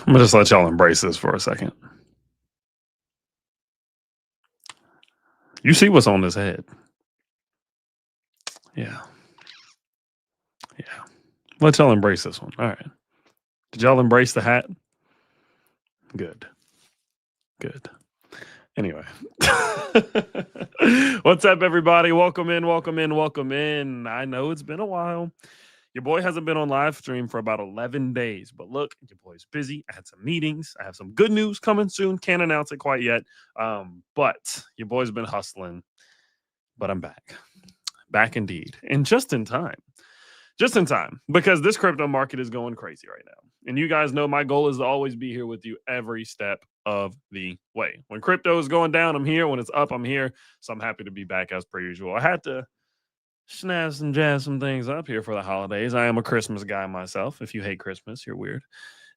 I'm gonna just let y'all embrace this for a second. You see what's on his head. Yeah. Yeah. Let y'all embrace this one. All right. Did y'all embrace the hat? Good. Good. Anyway. What's up, everybody? Welcome in, welcome in, welcome in. I know it's been a while. Your boy hasn't been on live stream for about 11 days, but look, your boy's busy. I had some meetings. I have some good news coming soon. Can't announce it quite yet. But your boy's been hustling, but I'm back. Back indeed. And just in time. Just in time, because this crypto market is going crazy right now. And you guys know my goal is to always be here with you every step of the way. When crypto is going down, I'm here. When it's up, I'm here. So I'm happy to be back as per usual. I had to snazz and jazz some things up here for the holidays. I am a Christmas guy myself. If you hate Christmas, you're weird.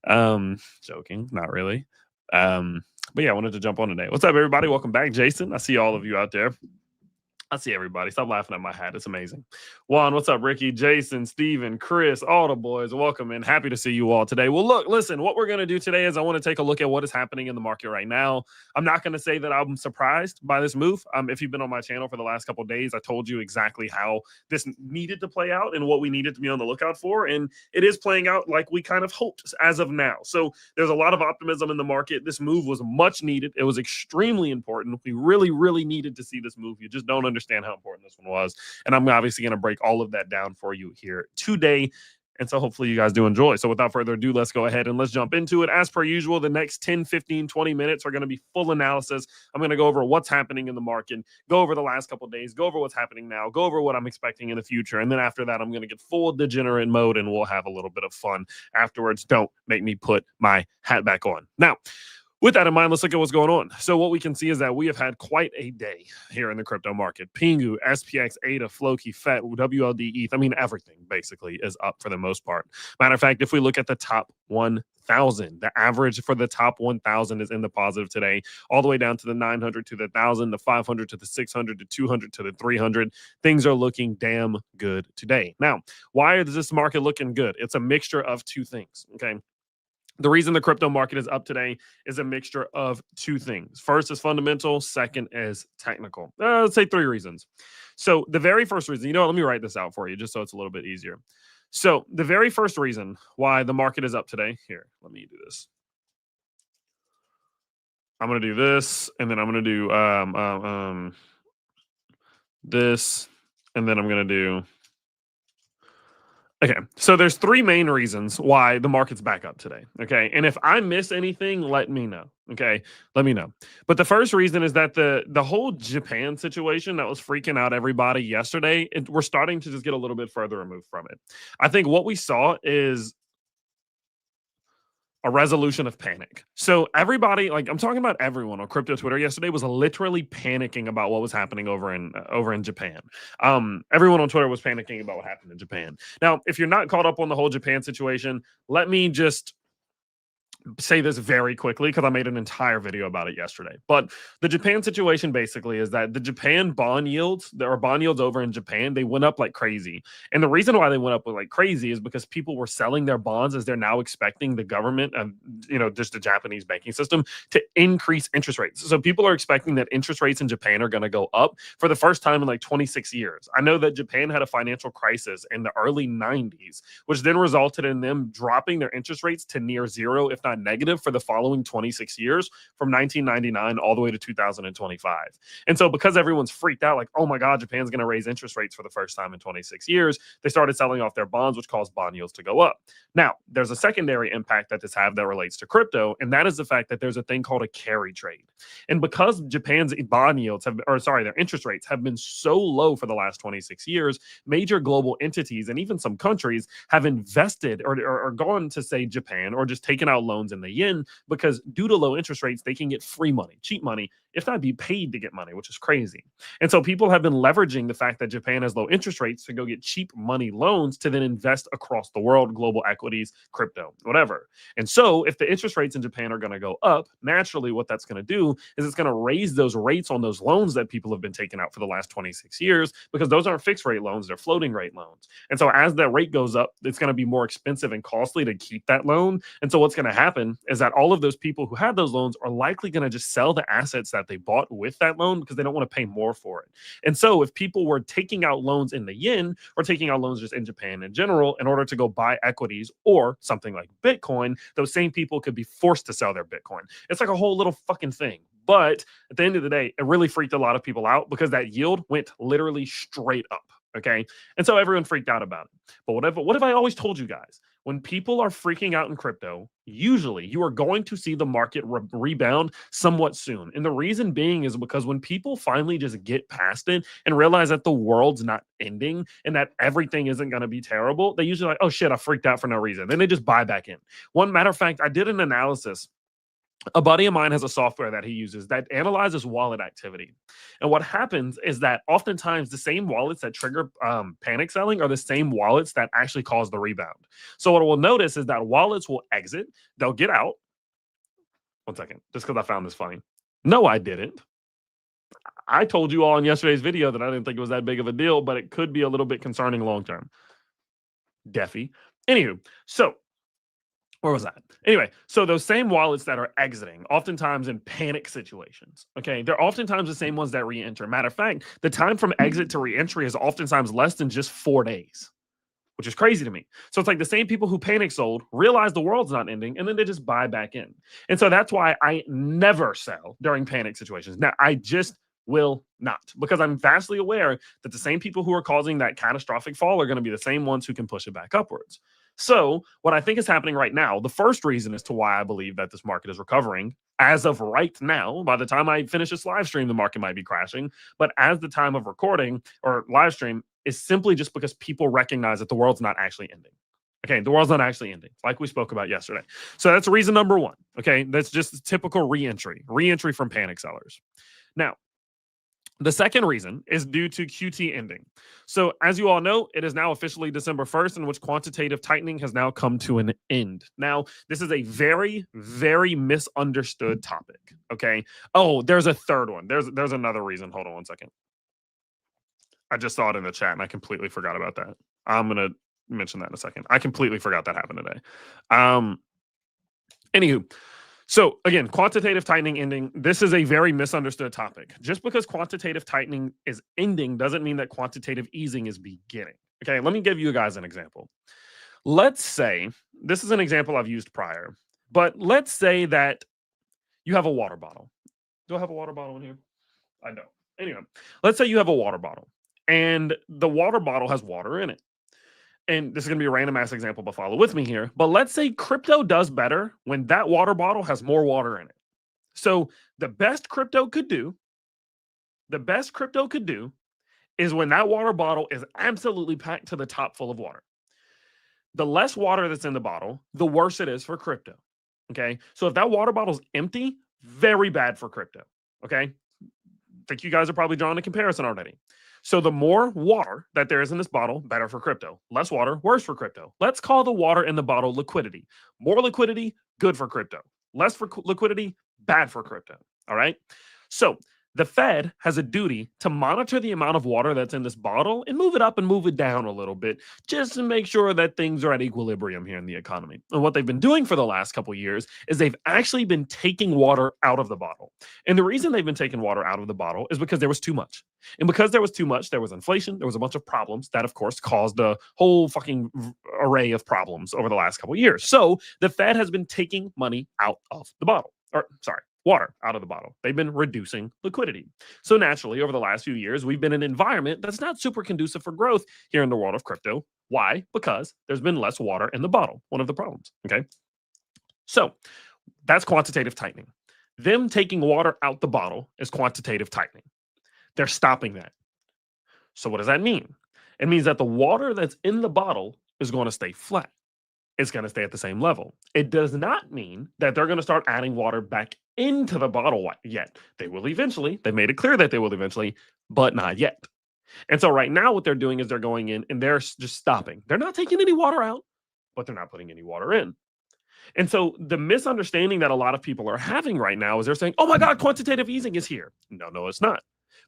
Joking, not really. But yeah, I wanted to jump on today. What's up, everybody? Welcome back, Jason. I see all of you out there. I see everybody. Stop laughing at my hat. It's amazing. Juan, what's up, Ricky, Jason, Steven, Chris, all the boys. Welcome and happy to see you all today. Well, look, listen, what we're going to do today is I want to take a look at what is happening in the market right now. I'm not going to say that I'm surprised by this move. If you've been on my channel for the last couple of days, I told you exactly how this needed to play out and what we needed to be on the lookout for. And it is playing out like we kind of hoped as of now. So there's a lot of optimism in the market. This move was much needed. It was extremely important. We really, really needed to see this move. You just don't understand how important this one was. And I'm obviously going to break all of that down for you here today. And so hopefully you guys do enjoy. So without further ado, let's go ahead and let's jump into it. As per usual, the next 10, 15, 20 minutes are going to be full analysis. I'm going to go over what's happening in the market, go over the last couple of days, go over what's happening now, go over what I'm expecting in the future. And then after that, I'm going to get full degenerate mode and we'll have a little bit of fun afterwards. Don't make me put my hat back on. Now, with that in mind, let's look at what's going on. So what we can see is that we have had quite a day here in the crypto market. Pingu, SPX, ADA, Floki, FET, WLD, ETH. I mean, everything basically is up for the most part. Matter of fact, if we look at the top 1,000, the average for the top 1,000 is in the positive today, all the way down to the 900 to the 1,000, the 500 to the 600 to 200 to the 300. Things are looking damn good today. Now, why is this market looking good? It's a mixture of two things, okay? The reason the crypto market is up today is a mixture of two things. First is fundamental. Second is technical. Let's say three reasons. So the very first reason, you know what, let me write this out for you just so it's a little bit easier. So the very first reason why the market is up today, here, let me do this. I'm going to do this, and then I'm going to do this, and then I'm going to do... Okay, so there's three main reasons why the market's back up today, okay? And if I miss anything, let me know, okay? Let me know. But the first reason is that the whole Japan situation that was freaking out everybody yesterday, we're starting to just get a little bit further removed from it. I think what we saw is a resolution of panic. So everybody, like I'm talking about everyone on crypto Twitter yesterday, was literally panicking about what was happening over in Japan. Everyone on Twitter was panicking about what happened in Japan. Now, if you're not caught up on the whole Japan situation, let me just say this very quickly because I made an entire video about it yesterday. But the Japan situation basically is that the Japan bond yields, there are bond yields over in Japan, they went up like crazy. And the reason why they went up like crazy is because people were selling their bonds as they're now expecting the government and, just the Japanese banking system to increase interest rates. So people are expecting that interest rates in Japan are going to go up for the first time in like 26 years. I know that Japan had a financial crisis in the early 90s, which then resulted in them dropping their interest rates to near zero, if not negative, for the following 26 years from 1999 all the way to 2025. And so because everyone's freaked out, like, oh my God, Japan's going to raise interest rates for the first time in 26 years, they started selling off their bonds, which caused bond yields to go up. Now, there's a secondary impact that this has that relates to crypto, and that is the fact that there's a thing called a carry trade. And because Japan's bond yields their interest rates have been so low for the last 26 years, major global entities and even some countries have invested or gone to, say, Japan, or just taken out loans in the yen, because due to low interest rates, they can get free money, cheap money, if not be paid to get money, which is crazy. And so people have been leveraging the fact that Japan has low interest rates to go get cheap money loans to then invest across the world, global equities, crypto, whatever. And so if the interest rates in Japan are going to go up, naturally what that's going to do is it's going to raise those rates on those loans that people have been taking out for the last 26 years, because those aren't fixed rate loans, they're floating rate loans. And so as that rate goes up, it's going to be more expensive and costly to keep that loan. And so what's going to happen is that all of those people who had those loans are likely going to just sell the assets that they bought with that loan because they don't want to pay more for it. And so if people were taking out loans in the yen or taking out loans just in Japan in general in order to go buy equities or something like Bitcoin, those same people could be forced to sell their Bitcoin. It's like a whole little fucking thing. But at the end of the day, it really freaked a lot of people out because that yield went literally straight up. Okay. And so everyone freaked out about it. But what if I always told you guys? When people are freaking out in crypto, usually you are going to see the market rebound somewhat soon. And the reason being is because when people finally just get past it and realize that the world's not ending and that everything isn't going to be terrible, they usually like, oh shit, I freaked out for no reason. Then they just buy back in. One matter of fact, I did an analysis. A buddy of mine has a software that he uses that analyzes wallet activity. And what happens is that oftentimes the same wallets that trigger panic selling are the same wallets that actually cause the rebound. So what we'll notice is that wallets will exit, they'll get out. One second, just because I found this funny. No, I didn't. I told you all in yesterday's video that I didn't think it was that big of a deal, but it could be a little bit concerning long term. Deafy. Anywho, so where was that? Anyway, so those same wallets that are exiting, oftentimes in panic situations, okay, they're oftentimes the same ones that re-enter. Matter of fact, the time from exit to re-entry is oftentimes less than just 4 days, which is crazy to me. So it's like the same people who panic sold realize the world's not ending, and then they just buy back in. And so that's why I never sell during panic situations. Now, I just will not, because I'm vastly aware that the same people who are causing that catastrophic fall are going to be the same ones who can push it back upwards. So what I think is happening right now, the first reason as to why I believe that this market is recovering as of right now, by the time I finish this live stream, the market might be crashing. But as the time of recording or live stream is simply just because people recognize that the world's not actually ending. Okay, the world's not actually ending, like we spoke about yesterday. So that's reason number one. Okay, that's just typical re-entry from panic sellers. Now, the second reason is due to QT ending. So as you all know, it is now officially December 1st, in which quantitative tightening has now come to an end. Now, this is a very, very misunderstood topic, okay? Oh, there's a third one. There's another reason. Hold on one second. I just saw it in the chat, and I completely forgot about that. I'm going to mention that in a second. I completely forgot that happened today. Anywho, so again, quantitative tightening ending. This is a very misunderstood topic. Just because quantitative tightening is ending doesn't mean that quantitative easing is beginning. Okay, let me give you guys an example. Let's say, this is an example I've used prior, but let's say that you have a water bottle. Do I have a water bottle in here? I don't. Anyway, let's say you have a water bottle and the water bottle has water in it. And this is going to be a random ass example, but follow with me here. But let's say crypto does better when that water bottle has more water in it. So the best crypto could do is when that water bottle is absolutely packed to the top full of water. The less water that's in the bottle, the worse it is for crypto. Okay. So if that water bottle's empty, very bad for crypto. Okay. I think you guys are probably drawing a comparison already. So the more water that there is in this bottle, better for crypto. Less water, worse for crypto. Let's call the water in the bottle liquidity. More liquidity, good for crypto. Less for liquidity, bad for crypto. All right. So the Fed has a duty to monitor the amount of water that's in this bottle and move it up and move it down a little bit just to make sure that things are at equilibrium here in the economy. And what they've been doing for the last couple of years is they've actually been taking water out of the bottle. And the reason they've been taking water out of the bottle is because there was too much. And because there was too much, there was inflation, there was a bunch of problems that, of course, caused a whole fucking array of problems over the last couple of years. So the Fed has been taking money out of the bottle. Water out of the bottle. They've been reducing liquidity. So naturally, over the last few years, we've been in an environment that's not super conducive for growth here in the world of crypto. Why? Because there's been less water in the bottle. One of the problems. Okay. So that's quantitative tightening. Them taking water out the bottle is quantitative tightening. They're stopping that. So what does that mean? It means that the water that's in the bottle is going to stay flat. It's going to stay at the same level. It does not mean that they're going to start adding water back into the bottle yet. They will eventually. They made it clear that they will eventually, but not yet. And so right now, what they're doing is they're going in and they're just stopping. They're not taking any water out, but they're not putting any water in. And so the misunderstanding that a lot of people are having right now is they're saying, oh my God, quantitative easing is here. No, no, it's not.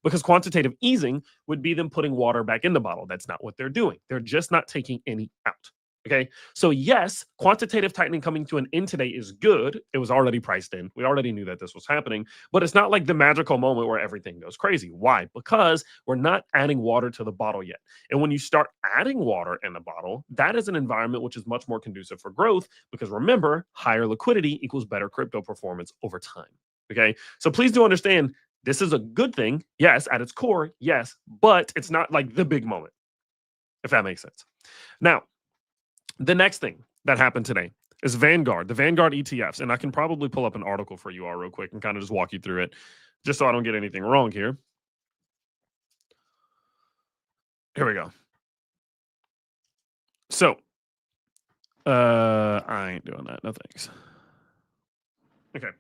Because quantitative easing would be them putting water back in the bottle. That's not what they're doing. They're just not taking any out. Okay. So, yes, quantitative tightening coming to an end today is good. It was already priced in. We already knew that this was happening, but it's not like the magical moment where everything goes crazy. Why? Because we're not adding water to the bottle yet. And when you start adding water in the bottle, that is an environment which is much more conducive for growth because remember, higher liquidity equals better crypto performance over time. Okay. So, please do understand this is a good thing. Yes, at its core, yes, but it's not like the big moment, if that makes sense. Now, the next thing that happened today is Vanguard, the Vanguard ETFs. And I can probably pull up an article for you all real quick and kind of just walk you through it, just so I don't get anything wrong here. Here we go. So, I ain't doing that. No thanks. Okay.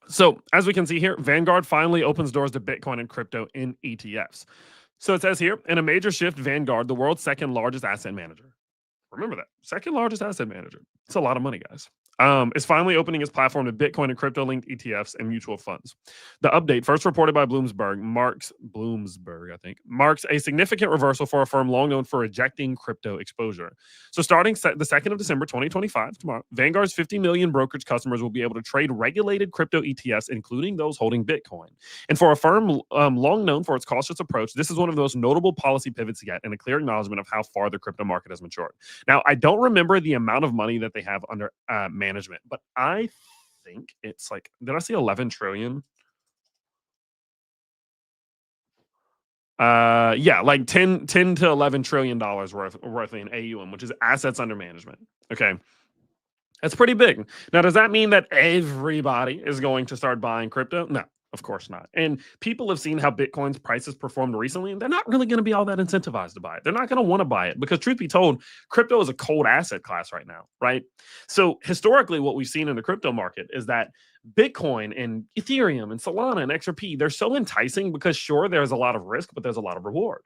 So, as we can see here, Vanguard finally opens doors to Bitcoin and crypto in ETFs. So it says here, in a major shift, Vanguard, the world's second largest asset manager. Remember that. Second largest asset manager. It's a lot of money, guys. Is finally opening its platform to Bitcoin and crypto linked ETFs and mutual funds. The update, first reported by Bloomsburg, I think, marks a significant reversal for a firm long known for rejecting crypto exposure. So, starting the 2nd of December 2025, tomorrow, Vanguard's 50 million brokerage customers will be able to trade regulated crypto ETFs, including those holding Bitcoin. And for a firm long known for its cautious approach, this is one of the most notable policy pivots yet and a clear acknowledgement of how far the crypto market has matured. Now, I don't remember the amount of money that they have under management, but I think it's like, did I see 11 trillion? Yeah, like 10 to 11 trillion dollars worth in AUM, which is assets under management. Okay. That's pretty big. Now, does that mean that everybody is going to start buying crypto? No, of course not. And people have seen how Bitcoin's prices performed recently, and they're not really going to be all that incentivized to buy it. They're not going to want to buy it because, truth be told, crypto is a cold asset class right now, right? So, historically, what we've seen in the crypto market is that Bitcoin and Ethereum and Solana and XRP, they're so enticing because, sure, there's a lot of risk, but there's a lot of reward.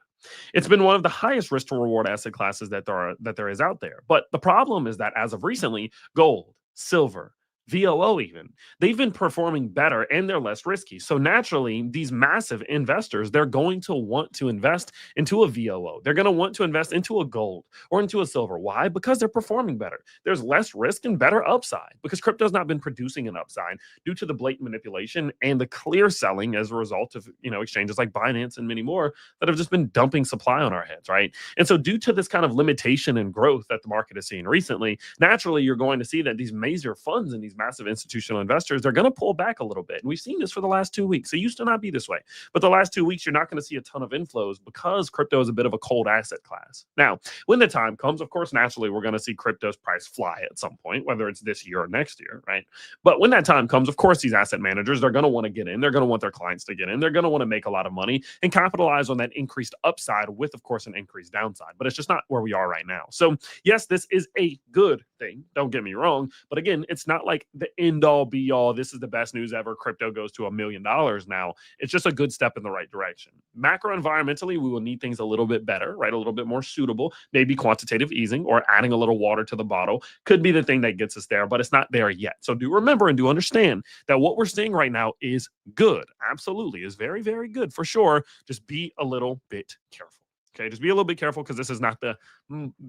It's been one of the highest risk to reward asset classes that there is out there. But the problem is that as of recently, gold, silver, VOO even, they've been performing better and they're less risky. So naturally, these massive investors, they're going to want to invest into a VOO. They're going to want to invest into a gold or into a silver. Why? Because they're performing better. There's less risk and better upside because crypto's not been producing an upside due to the blatant manipulation and the clear selling as a result of, exchanges like Binance and many more that have just been dumping supply on our heads, right? And so due to this kind of limitation and growth that the market has seen recently, naturally you're going to see that these major funds and these massive institutional investors, they're going to pull back a little bit. And we've seen this for the last 2 weeks. It used to not be this way. But the last 2 weeks, you're not going to see a ton of inflows because crypto is a bit of a cold asset class. Now, when the time comes, of course, naturally, we're going to see crypto's price fly at some point, whether it's this year or next year, right? But when that time comes, of course, these asset managers, they're going to want to get in. They're going to want their clients to get in. They're going to want to make a lot of money and capitalize on that increased upside with, of course, an increased downside. But it's just not where we are right now. So, yes, this is a good thing. Don't get me wrong. But again, it's not like the end all be all. This is the best news ever. Crypto goes to $1 million now. It's just a good step in the right direction. Macro environmentally, we will need things a little bit better, right? A little bit more suitable. Maybe quantitative easing or adding a little water to the bottle could be the thing that gets us there, but it's not there yet. So do remember and do understand that what we're seeing right now is good. Absolutely. Is very, very good for sure. Just be a little bit careful. Okay. Just be a little bit careful because this is not the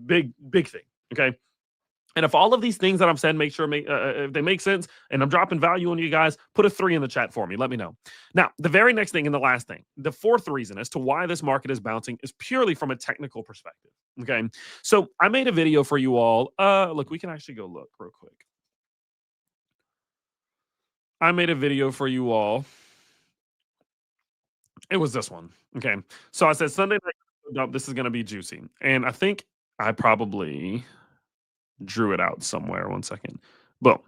big thing. Okay. And if all of these things that I'm saying if they make sense and I'm dropping value on you guys, put a 3 in the chat for me. Let me know. Now, the very next thing and the last thing, the fourth reason as to why this market is bouncing is purely from a technical perspective. Okay. So I made a video for you all. Look, we can actually go look real quick. I made a video for you all. It was this one. Okay. So I said Sunday night dump, this is going to be juicy. And I think I probably drew it out somewhere. One second. Boom.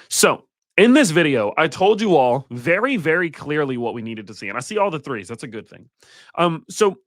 So in this video, I told you all very, very clearly what we needed to see. And I see all the threes. That's a good thing. So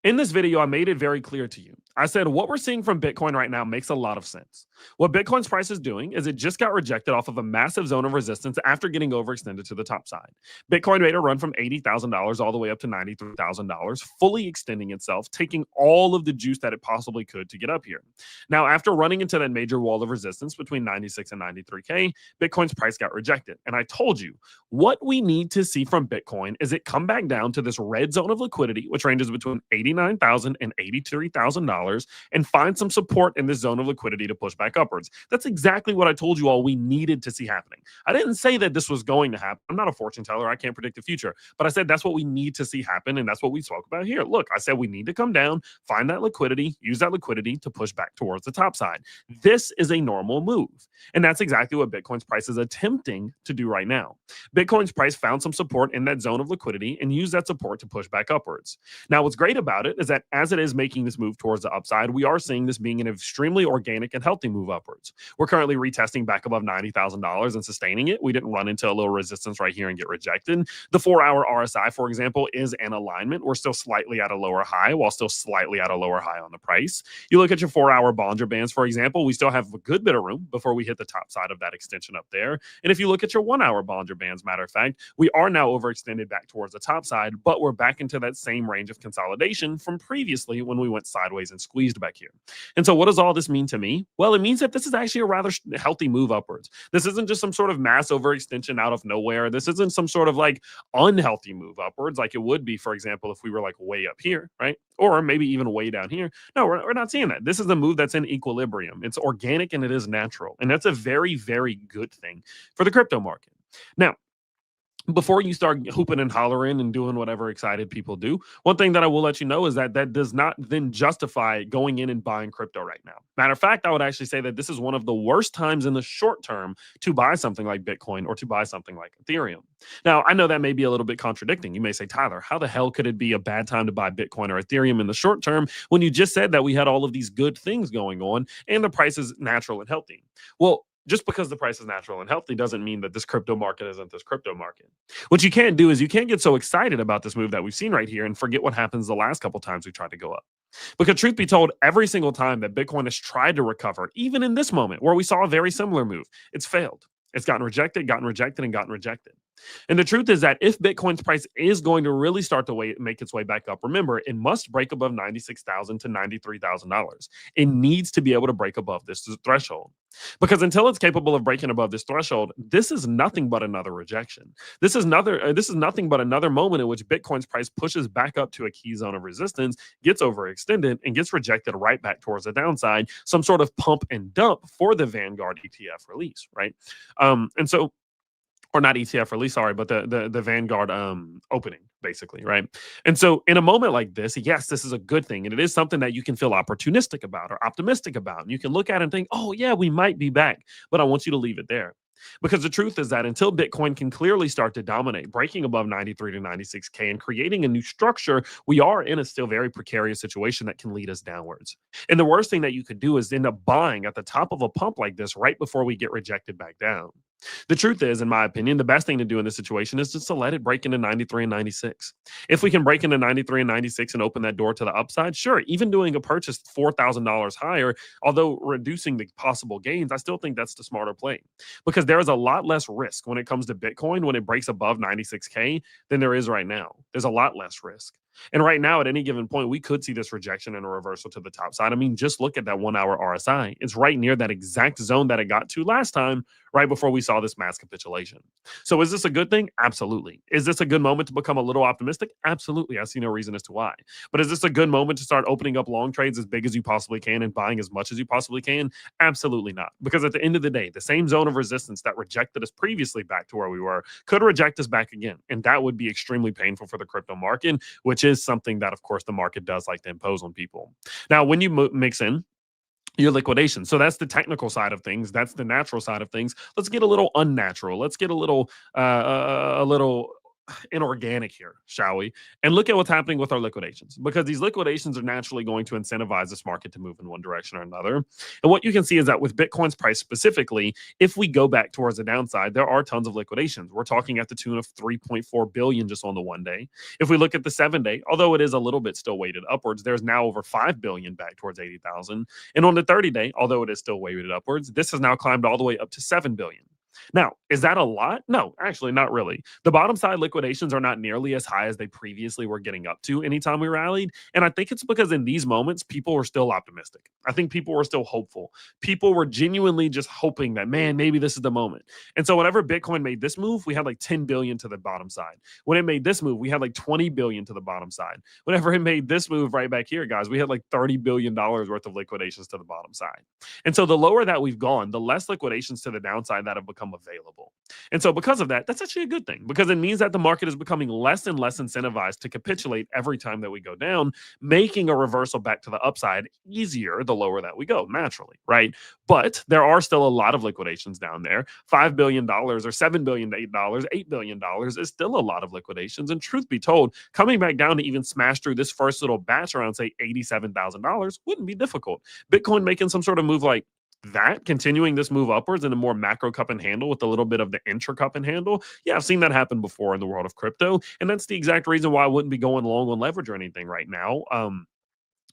In this video, I made it very clear to you. I said what we're seeing from Bitcoin right now makes a lot of sense. What Bitcoin's price is doing is it just got rejected off of a massive zone of resistance after getting overextended to the top side. Bitcoin made a run from $80,000 all the way up to $93,000, fully extending itself, taking all of the juice that it possibly could to get up here. Now, after running into that major wall of resistance between 96 and 93K, Bitcoin's price got rejected. And I told you, what we need to see from Bitcoin is it come back down to this red zone of liquidity, which ranges between $89,000 and $83,000, and find some support in this zone of liquidity to push back upwards. That's exactly what I told you all we needed to see happening. I didn't say that this was going to happen. I'm not a fortune teller. I can't predict the future. But I said that's what we need to see happen. And that's what we spoke about here. Look, I said we need to come down, find that liquidity, use that liquidity to push back towards the top side. This is a normal move. And that's exactly what Bitcoin's price is attempting to do right now. Bitcoin's price found some support in that zone of liquidity and used that support to push back upwards. Now, what's great about it is that as it is making this move towards the upside, we are seeing this being an extremely organic and healthy move upwards. We're currently retesting back above $90,000 and sustaining it. We didn't run into a little resistance right here and get rejected. The 4-hour RSI, for example, is an alignment. We're still slightly at a lower high while still slightly at a lower high on the price. You look at your 4-hour Bollinger Bands, for example, we still have a good bit of room before we hit the top side of that extension up there. And if you look at your 1-hour Bollinger Bands, matter of fact, we are now overextended back towards the top side, but we're back into that same range of consolidation from previously when we went sideways and squeezed back here. And so what does all this mean to me? Well, it means that this is actually a rather healthy move upwards. This isn't just some sort of mass overextension out of nowhere. This isn't some sort of like unhealthy move upwards like it would be, for example, if we were like way up here, right? Or maybe even way down here. No, we're not seeing that. This is a move that's in equilibrium. It's organic and it is natural. And that's a very, very good thing for the crypto market. Now, before you start hooping and hollering and doing whatever excited people do, one thing that I will let you know is that that does not then justify going in and buying crypto right now. Matter of fact, I would actually say that this is one of the worst times in the short term to buy something like Bitcoin or to buy something like Ethereum. Now, I know that may be a little bit contradicting. You may say, Tyler, how the hell could it be a bad time to buy Bitcoin or Ethereum in the short term when you just said that we had all of these good things going on and the price is natural and healthy? Well, just because the price is natural and healthy doesn't mean that this crypto market isn't this crypto market. What you can't do is you can't get so excited about this move that we've seen right here and forget what happens the last couple times we tried to go up. Because truth be told, every single time that Bitcoin has tried to recover, even in this moment where we saw a very similar move, it's failed. It's gotten rejected, and gotten rejected. And the truth is that if Bitcoin's price is going to really start to make its way back up, remember, it must break above $96,000 to $93,000. It needs to be able to break above this threshold. Because until it's capable of breaking above this threshold, this is nothing but another rejection. This is nothing but another moment in which Bitcoin's price pushes back up to a key zone of resistance, gets overextended, and gets rejected right back towards the downside, some sort of pump and dump for the Vanguard ETF release, right? And so, or not ETF release, sorry, but the Vanguard opening, basically, right? And so in a moment like this, yes, this is a good thing. And it is something that you can feel opportunistic about or optimistic about. And you can look at it and think, oh yeah, we might be back. But I want you to leave it there. Because the truth is that until Bitcoin can clearly start to dominate, breaking above 93 to 96K and creating a new structure, we are in a still very precarious situation that can lead us downwards. And the worst thing that you could do is end up buying at the top of a pump like this right before we get rejected back down. The truth is, in my opinion, the best thing to do in this situation is just to let it break into 93 and 96. If we can break into 93 and 96 and open that door to the upside, sure, even doing a purchase $4,000 higher, although reducing the possible gains, I still think that's the smarter play. Because there is a lot less risk when it comes to Bitcoin when it breaks above 96K than there is right now. There's a lot less risk. And right now, at any given point, we could see this rejection and a reversal to the top side. I mean, just look at that 1-hour RSI. It's right near that exact zone that it got to last time, right before we saw this mass capitulation. So is this a good thing? Absolutely. Is this a good moment to become a little optimistic? Absolutely. I see no reason as to why. But is this a good moment to start opening up long trades as big as you possibly can and buying as much as you possibly can? Absolutely not. Because at the end of the day, the same zone of resistance that rejected us previously back to where we were could reject us back again. And that would be extremely painful for the crypto market, which is something that, of course, the market does like to impose on people. Now, when you mix in your liquidation, so that's the technical side of things, that's the natural side of things. Let's get a little unnatural. Let's get a little inorganic here, shall we? And look at what's happening with our liquidations, because these liquidations are naturally going to incentivize this market to move in one direction or another. And what you can see is that with Bitcoin's price specifically, if we go back towards the downside, there are tons of liquidations. We're talking at the tune of 3.4 billion just on the 1 day. If we look at the 7 day, although it is a little bit still weighted upwards, there's now over 5 billion back towards 80,000. And on the 30 day, although it is still weighted upwards, this has now climbed all the way up to 7 billion. Now, is that a lot? No, actually, not really. The bottom side liquidations are not nearly as high as they previously were getting up to anytime we rallied. And I think it's because in these moments, people were still optimistic. I think people were still hopeful. People were genuinely just hoping that, man, maybe this is the moment. And so, whenever Bitcoin made this move, we had like 10 billion to the bottom side. When it made this move, we had like 20 billion to the bottom side. Whenever it made this move right back here, guys, we had like $30 billion worth of liquidations to the bottom side. And so, the lower that we've gone, the less liquidations to the downside that have become available. And so, because of that, that's actually a good thing, because it means that the market is becoming less and less incentivized to capitulate every time that we go down, making a reversal back to the upside easier the lower that we go, naturally, right? But there are still a lot of liquidations down there. $5 billion or $7 billion, $8 billion is still a lot of liquidations. And truth be told, coming back down to even smash through this first little batch around, say, $87,000 wouldn't be difficult. Bitcoin making some sort of move like that, continuing this move upwards in a more macro cup and handle with a little bit of the intra cup and handle. Yeah, I've seen that happen before in the world of crypto. And that's the exact reason why I wouldn't be going long on leverage or anything right now.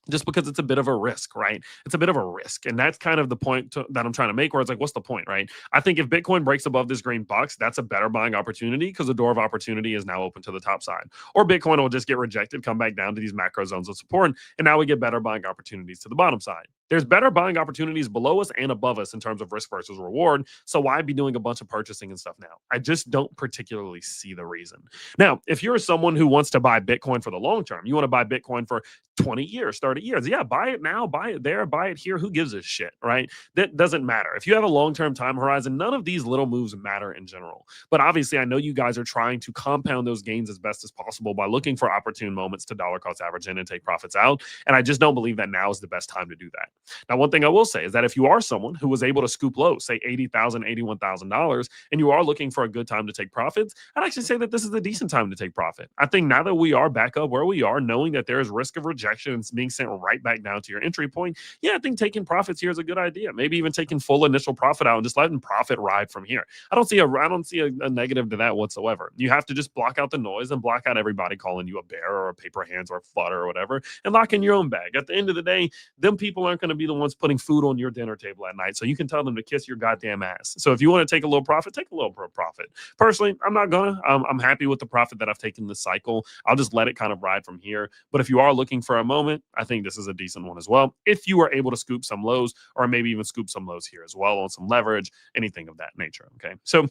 Just because it's a bit of a risk, right? It's a bit of a risk. And that's kind of the point that I'm trying to make, where it's like, what's the point, right? I think if Bitcoin breaks above this green box, that's a better buying opportunity, because the door of opportunity is now open to the top side. Or Bitcoin will just get rejected, come back down to these macro zones of support, and now we get better buying opportunities to the bottom side. There's better buying opportunities below us and above us in terms of risk versus reward. So why be doing a bunch of purchasing and stuff now? I just don't particularly see the reason. Now, if you're someone who wants to buy Bitcoin for the long term, you want to buy Bitcoin for 20 years, 30 years. Yeah, buy it now, buy it there, buy it here. Who gives a shit, right? That doesn't matter. If you have a long-term time horizon, none of these little moves matter in general. But obviously, I know you guys are trying to compound those gains as best as possible by looking for opportune moments to dollar cost average in and take profits out. And I just don't believe that now is the best time to do that. Now, one thing I will say is that if you are someone who was able to scoop low, say $80,000, $81,000, and you are looking for a good time to take profits, I'd actually say that this is a decent time to take profit. I think now that we are back up where we are, knowing that there is risk of rejection and being sent right back down to your entry point, yeah, I think taking profits here is a good idea. Maybe even taking full initial profit out and just letting profit ride from here. I don't see a negative to that whatsoever. You have to just block out the noise and block out everybody calling you a bear or a paper hands or a flutter or whatever, and lock in your own bag. At the end of the day, them people aren't going to be the ones putting food on your dinner table at night, so you can tell them to kiss your goddamn ass. So if you want to take a little profit, take a little profit. Personally, I'm not gonna. I'm happy with the profit that I've taken this cycle. I'll just let it kind of ride from here. But if you are looking for a moment, I think this is a decent one as well. If you are able to scoop some lows, or maybe even scoop some lows here as well on some leverage, anything of that nature. Okay, so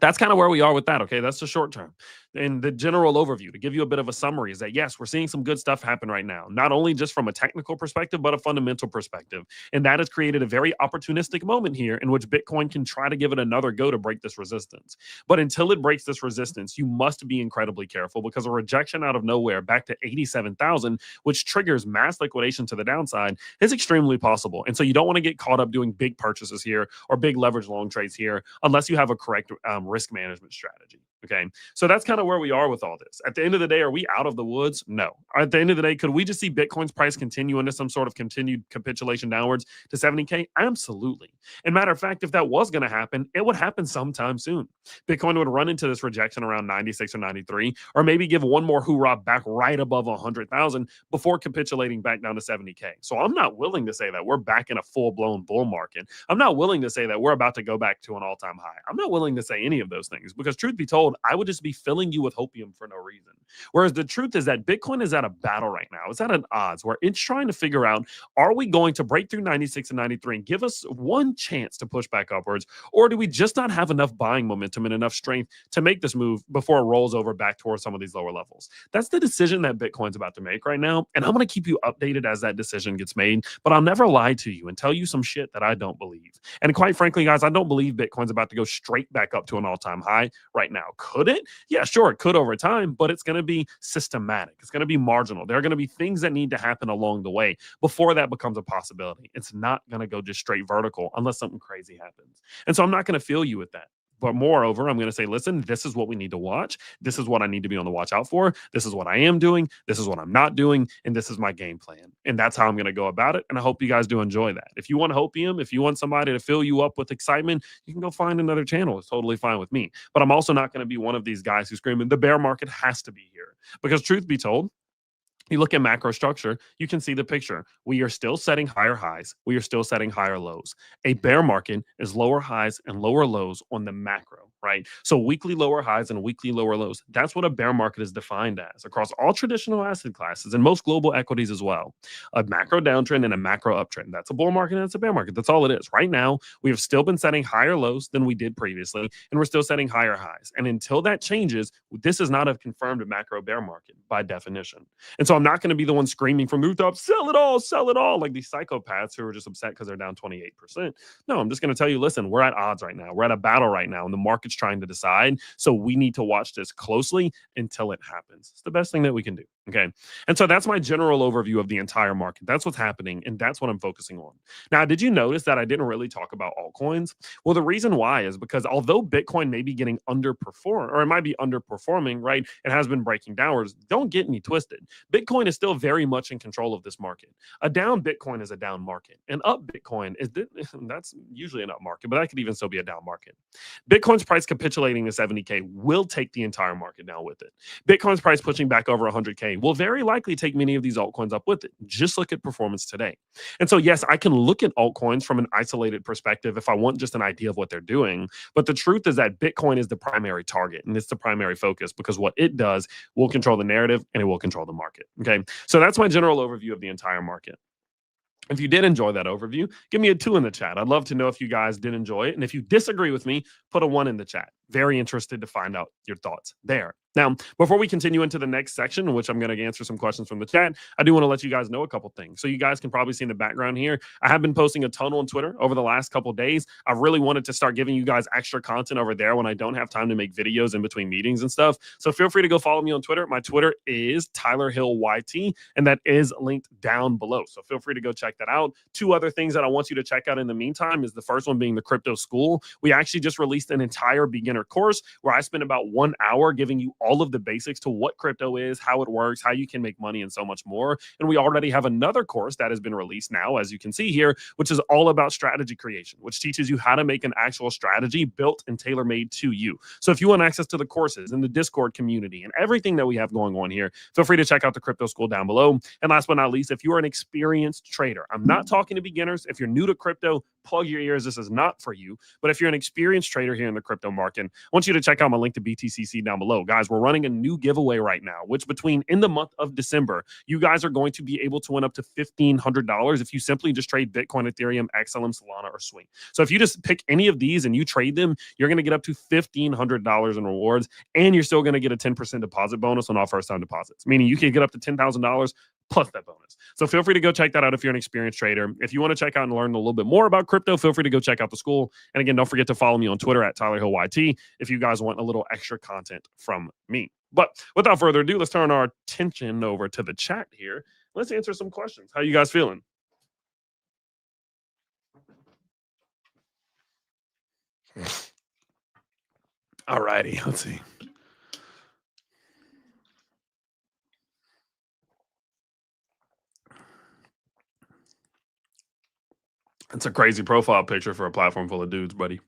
that's kind of where we are with that. Okay, that's the short term. And the general overview, to give you a bit of a summary, is that yes, we're seeing some good stuff happen right now, not only just from a technical perspective, but a fundamental perspective. And that has created a very opportunistic moment here in which Bitcoin can try to give it another go to break this resistance. But until it breaks this resistance, you must be incredibly careful, because a rejection out of nowhere back to 87,000, which triggers mass liquidation to the downside, is extremely possible. And so you don't want to get caught up doing big purchases here or big leverage long trades here unless you have a correct risk management strategy. Okay, so that's kind of where we are with all this. At the end of the day, are we out of the woods? No. At the end of the day, could we just see Bitcoin's price continue into some sort of continued capitulation downwards to 70K? Absolutely. And matter of fact, if that was going to happen, it would happen sometime soon. Bitcoin would run into this rejection around 96 or 93, or maybe give one more hoorah back right above 100,000 before capitulating back down to 70K. So I'm not willing to say that we're back in a full-blown bull market. I'm not willing to say that we're about to go back to an all-time high. I'm not willing to say any of those things, because truth be told, I would just be filling you with hopium for no reason. Whereas the truth is that Bitcoin is at a battle right now. It's at an odds where it's trying to figure out, are we going to break through 96 and 93 and give us one chance to push back upwards? Or do we just not have enough buying momentum and enough strength to make this move before it rolls over back towards some of these lower levels? That's the decision that Bitcoin's about to make right now. And I'm going to keep you updated as that decision gets made. But I'll never lie to you and tell you some shit that I don't believe. And quite frankly, guys, I don't believe Bitcoin's about to go straight back up to an all-time high right now. Could it? Yeah, sure, it could over time, but it's going to be systematic. It's going to be marginal. There are going to be things that need to happen along the way before that becomes a possibility. It's not going to go just straight vertical unless something crazy happens. And so I'm not going to feel you with that. But moreover, I'm going to say, listen, this is what we need to watch. This is what I need to be on the watch out for. This is what I am doing. This is what I'm not doing. And this is my game plan. And that's how I'm going to go about it. And I hope you guys do enjoy that. If you want hopium, if you want somebody to fill you up with excitement, you can go find another channel. It's totally fine with me. But I'm also not going to be one of these guys who's screaming, the bear market has to be here. Because truth be told, you look at macro structure, you can see the picture. We are still setting higher highs. We are still setting higher lows. A bear market is lower highs and lower lows on the macro, right? So weekly lower highs and weekly lower lows. That's what a bear market is defined as across all traditional asset classes and most global equities as well. A macro downtrend and a macro uptrend. That's a bull market and it's a bear market. That's all it is. Right now, we have still been setting higher lows than we did previously, and we're still setting higher highs. And until that changes, this is not a confirmed macro bear market by definition. And so I'm not going to be the one screaming from rooftops, sell it all, like these psychopaths who are just upset because they're down 28%. No, I'm just going to tell you, listen, we're at odds right now. We're at a battle right now, and the market's trying to decide. So we need to watch this closely until it happens. It's the best thing that we can do. Okay. And so that's my general overview of the entire market. That's what's happening, and that's what I'm focusing on. Now, did you notice that I didn't really talk about altcoins? Well, the reason why is because although Bitcoin may be getting underperformed, or it might be underperforming, right? It has been breaking downwards. Don't get me twisted. Bitcoin is still very much in control of this market. A down Bitcoin is a down market. An up Bitcoin is that's usually an up market, but that could even still be a down market. Bitcoin's price capitulating to 70K will take the entire market down with it. Bitcoin's price pushing back over 100K will very likely take many of these altcoins up with it. Just look at performance today. And so, yes, I can look at altcoins from an isolated perspective if I want just an idea of what they're doing. But the truth is that Bitcoin is the primary target and it's the primary focus because what it does will control the narrative and it will control the market. Okay. So that's my general overview of the entire market. If you did enjoy that overview, give me a 2 in the chat. I'd love to know if you guys did enjoy it. And if you disagree with me, put a 1 in the chat. Very interested to find out your thoughts there. Now, before we continue into the next section, in which I'm going to answer some questions from the chat, I do want to let you guys know a couple things. So you guys can probably see in the background here, I have been posting a ton on Twitter over the last couple days. I really wanted to start giving you guys extra content over there when I don't have time to make videos in between meetings and stuff. So feel free to go follow me on Twitter. My Twitter is Tyler Hill YT, and that is linked down below. So feel free to go check that out. 2 other things that I want you to check out in the meantime is the first one being the Crypto School. We actually just released an entire beginner course where I spent about 1 hour giving you all of the basics to what crypto is, how it works, how you can make money, and so much more. And we already have another course that has been released now, as you can see here, which is all about strategy creation, which teaches you how to make an actual strategy built and tailor-made to you. So if you want access to the courses and the Discord community and everything that we have going on here, feel free to check out the Crypto School down below. And last but not least, if you are an experienced trader, I'm not talking to beginners. If you're new to crypto, plug your ears. This is not for you. But if you're an experienced trader here in the crypto market, I want you to check out my link to BTCC down below. Guys, we're running a new giveaway right now, which in the month of December, you guys are going to be able to win up to $1,500 if you simply just trade Bitcoin, Ethereum, XLM, Solana, or Swing. So if you just pick any of these and you trade them, you're going to get up to $1,500 in rewards, and you're still going to get a 10% deposit bonus on all first-time deposits, meaning you can get up to $10,000 plus that bonus. So feel free to go check that out if you're an experienced trader. If you want to check out and learn a little bit more about crypto, feel free to go check out the school. And again, don't forget to follow me on Twitter at Tyler Hill YT if you guys want a little extra content from me. But without further ado, let's turn our attention over to the chat here. Let's answer some questions. How you guys feeling? All righty, let's see. It's a crazy profile picture for a platform full of dudes, buddy.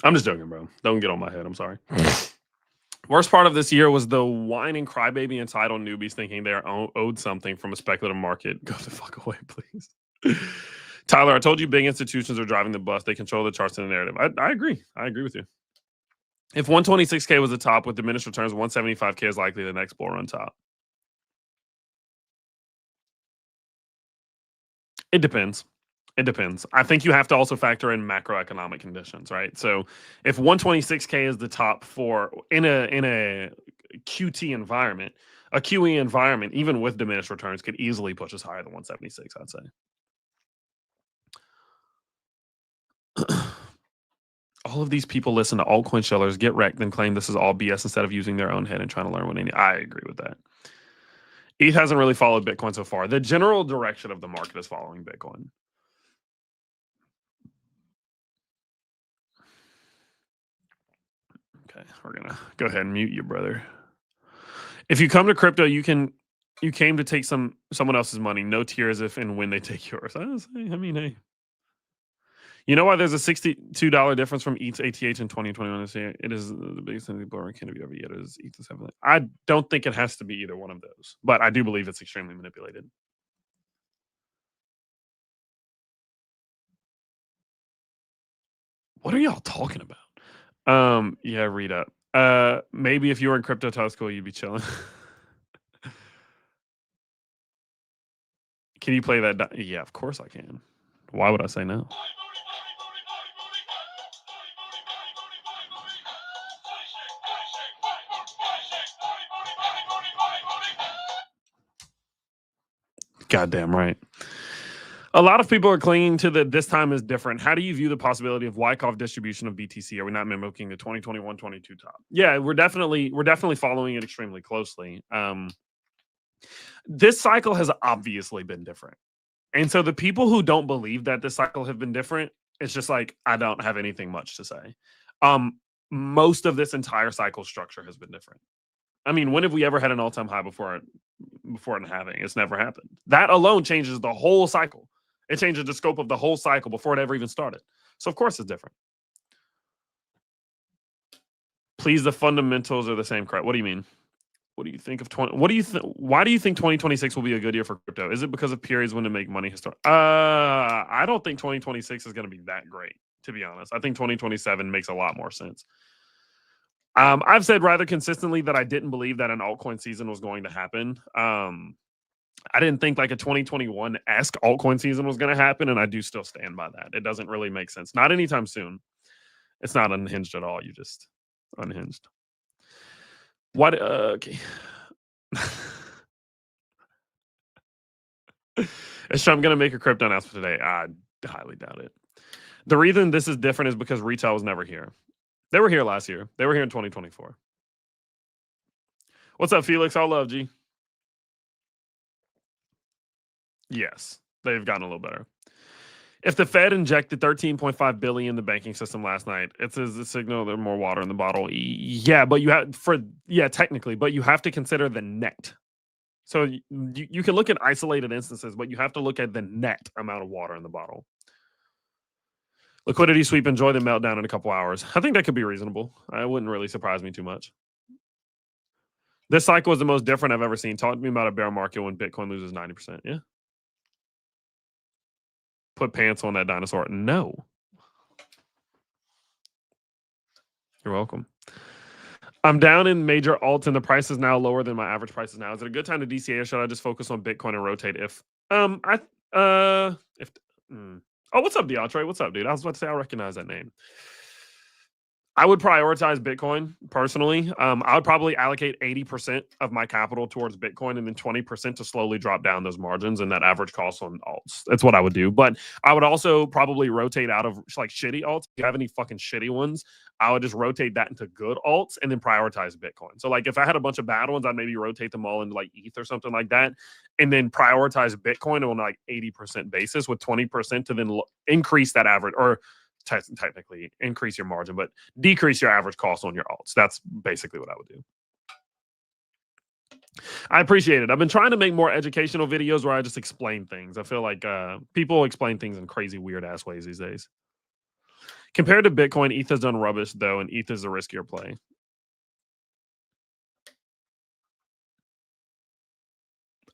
I'm just joking, bro. Don't get on my head. I'm sorry. Worst part of this year was the whining crybaby entitled newbies thinking they're owed something from a speculative market. Go the fuck away, please. Tyler, I told you big institutions are driving the bus. They control the charts and the narrative. I agree. I agree with you. If 126K was the top with diminished returns, 175K is likely the next bull run top. It depends. It depends. I think you have to also factor in macroeconomic conditions, right? So if 126K is the top for in a QT environment, a QE environment, even with diminished returns, could easily push us higher than 176, I'd say. All of these people listen to altcoin shillers, get wrecked, and claim this is all BS instead of using their own head and trying to learn what any. I agree with that. ETH hasn't really followed Bitcoin so far. The general direction of the market is following Bitcoin. we're gonna go ahead and mute you, brother. If you come to crypto, you came to take someone else's money. No tears if and when they take yours. I mean, hey. You know why there's a $62 difference from ETH ATH in 2021? It is the biggest thing people are can have ever yet is ETH is heavily. I don't think it has to be either one of those, but I do believe it's extremely manipulated. What are y'all talking about? Yeah, read up. Maybe if you were in crypto talk school, you'd be chilling. Can you play that? Yeah, of course I can. Why would I say no? Goddamn right. A lot of people are clinging to the this time is different. How do you view the possibility of Wyckoff distribution of BTC? Are we not mimicking the 2021-22 top? Yeah, we're definitely following it extremely closely. This cycle has obviously been different. And so the people who don't believe that this cycle have been different, it's just like I don't have anything much to say. Most of this entire cycle structure has been different. I mean, when have we ever had an all-time high before it having? It's never happened. That alone changes the whole cycle. It changes the scope of the whole cycle before it ever even started. So of course it's different. Please, the fundamentals are the same. What do you mean? What do you think of why do you think 2026 will be a good year for crypto? Is it because of periods when to make money I don't think 2026 is going to be that great, to be honest. I think 2027 makes a lot more sense. I've said rather consistently that I didn't believe that an altcoin season was going to happen. I didn't think like a 2021-esque altcoin season was going to happen, and I do still stand by that. It doesn't really make sense. Not anytime soon. It's not unhinged at all. You just unhinged. What? Okay. Is Trump going to make a crypto announcement today? I highly doubt it. The reason this is different is because retail was never here. They were here last year. They were here in 2024. What's up, Felix? All love, G. Yes, they've gotten a little better. If the Fed injected 13.5 billion in the banking system last night, it's a signal there's more water in the bottle. Yeah, but technically, but you have to consider the net. So you can look at isolated instances, but you have to look at the net amount of water in the bottle. Liquidity sweep, enjoy the meltdown in a couple hours. I think that could be reasonable. It wouldn't really surprise me too much. This cycle is the most different I've ever seen. Talk to me about a bear market when Bitcoin loses 90%. Yeah. Put pants on that dinosaur. No. You're welcome. I'm down in major alts and the price is now lower than my average prices now. Is it a good time to DCA or should I just focus on Bitcoin and rotate Oh, what's up, DeAndre? What's up, dude? I was about to say I recognize that name. I would prioritize Bitcoin personally. I would probably allocate 80% of my capital towards Bitcoin and then 20% to slowly drop down those margins and that average cost on alts. That's what I would do. But I would also probably rotate out of like shitty alts. If you have any fucking shitty ones, I would just rotate that into good alts and then prioritize Bitcoin. So like if I had a bunch of bad ones, I'd maybe rotate them all into like ETH or something like that. And then prioritize Bitcoin on like 80% basis with 20% to then increase that average or technically increase your margin, but decrease your average cost on your alts. That's basically what I would do. I appreciate it. I've been trying to make more educational videos where I just explain things. I feel like people explain things in crazy, weird ass ways these days. Compared to Bitcoin, ETH has done rubbish though, and ETH is a riskier play.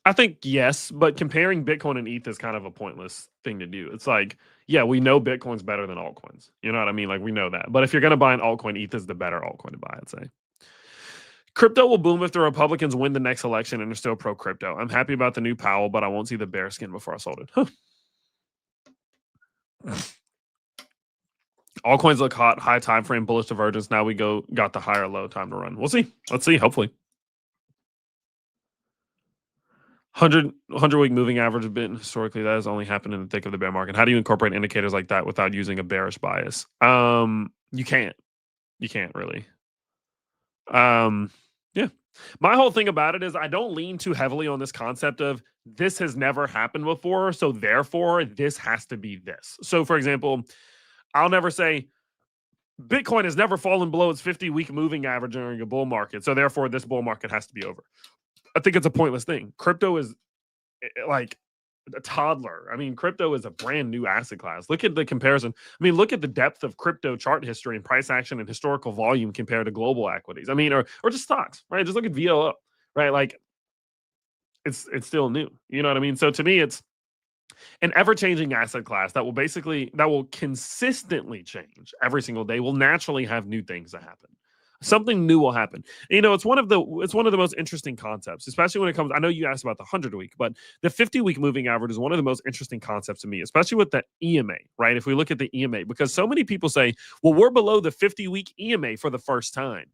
I think yes, but comparing Bitcoin and ETH is kind of a pointless thing to do. It's like, yeah, we know Bitcoin's better than altcoins. You know what I mean? Like we know that. But if you're going to buy an altcoin, ETH is the better altcoin to buy, I'd say. Crypto will boom if the Republicans win the next election and are still pro-crypto. I'm happy about the new Powell, but I won't see the bear skin before I sold it. Huh. Altcoins look hot, high time frame, bullish divergence. Now we got the higher low time to run. We'll see. Let's see, hopefully. 100-week moving average has been historically that has only happened in the thick of the bear market. How do you incorporate indicators like that without using a bearish bias? You can't really. Yeah. My whole thing about it is I don't lean too heavily on this concept of this has never happened before, so therefore this has to be this. So for example, I'll never say Bitcoin has never fallen below its 50-week moving average during a bull market. So therefore, this bull market has to be over. I think it's a pointless thing. Crypto is like a toddler. I mean, crypto is a brand new asset class. Look at the comparison. I mean, look at the depth of crypto chart history and price action and historical volume compared to global equities. I mean, or just stocks, right? Just look at VOO, right? Like it's still new. You know what I mean? So to me, it's an ever-changing asset class that will consistently change every single day, will naturally have new things that happen. Something new will happen. You know, it's one of the most interesting concepts, especially when it comes. I know you asked about the 100-week, but the 50-week moving average is one of the most interesting concepts to me, especially with the EMA, right? If we look at the EMA, because so many people say, well, we're below the 50-week EMA for the first time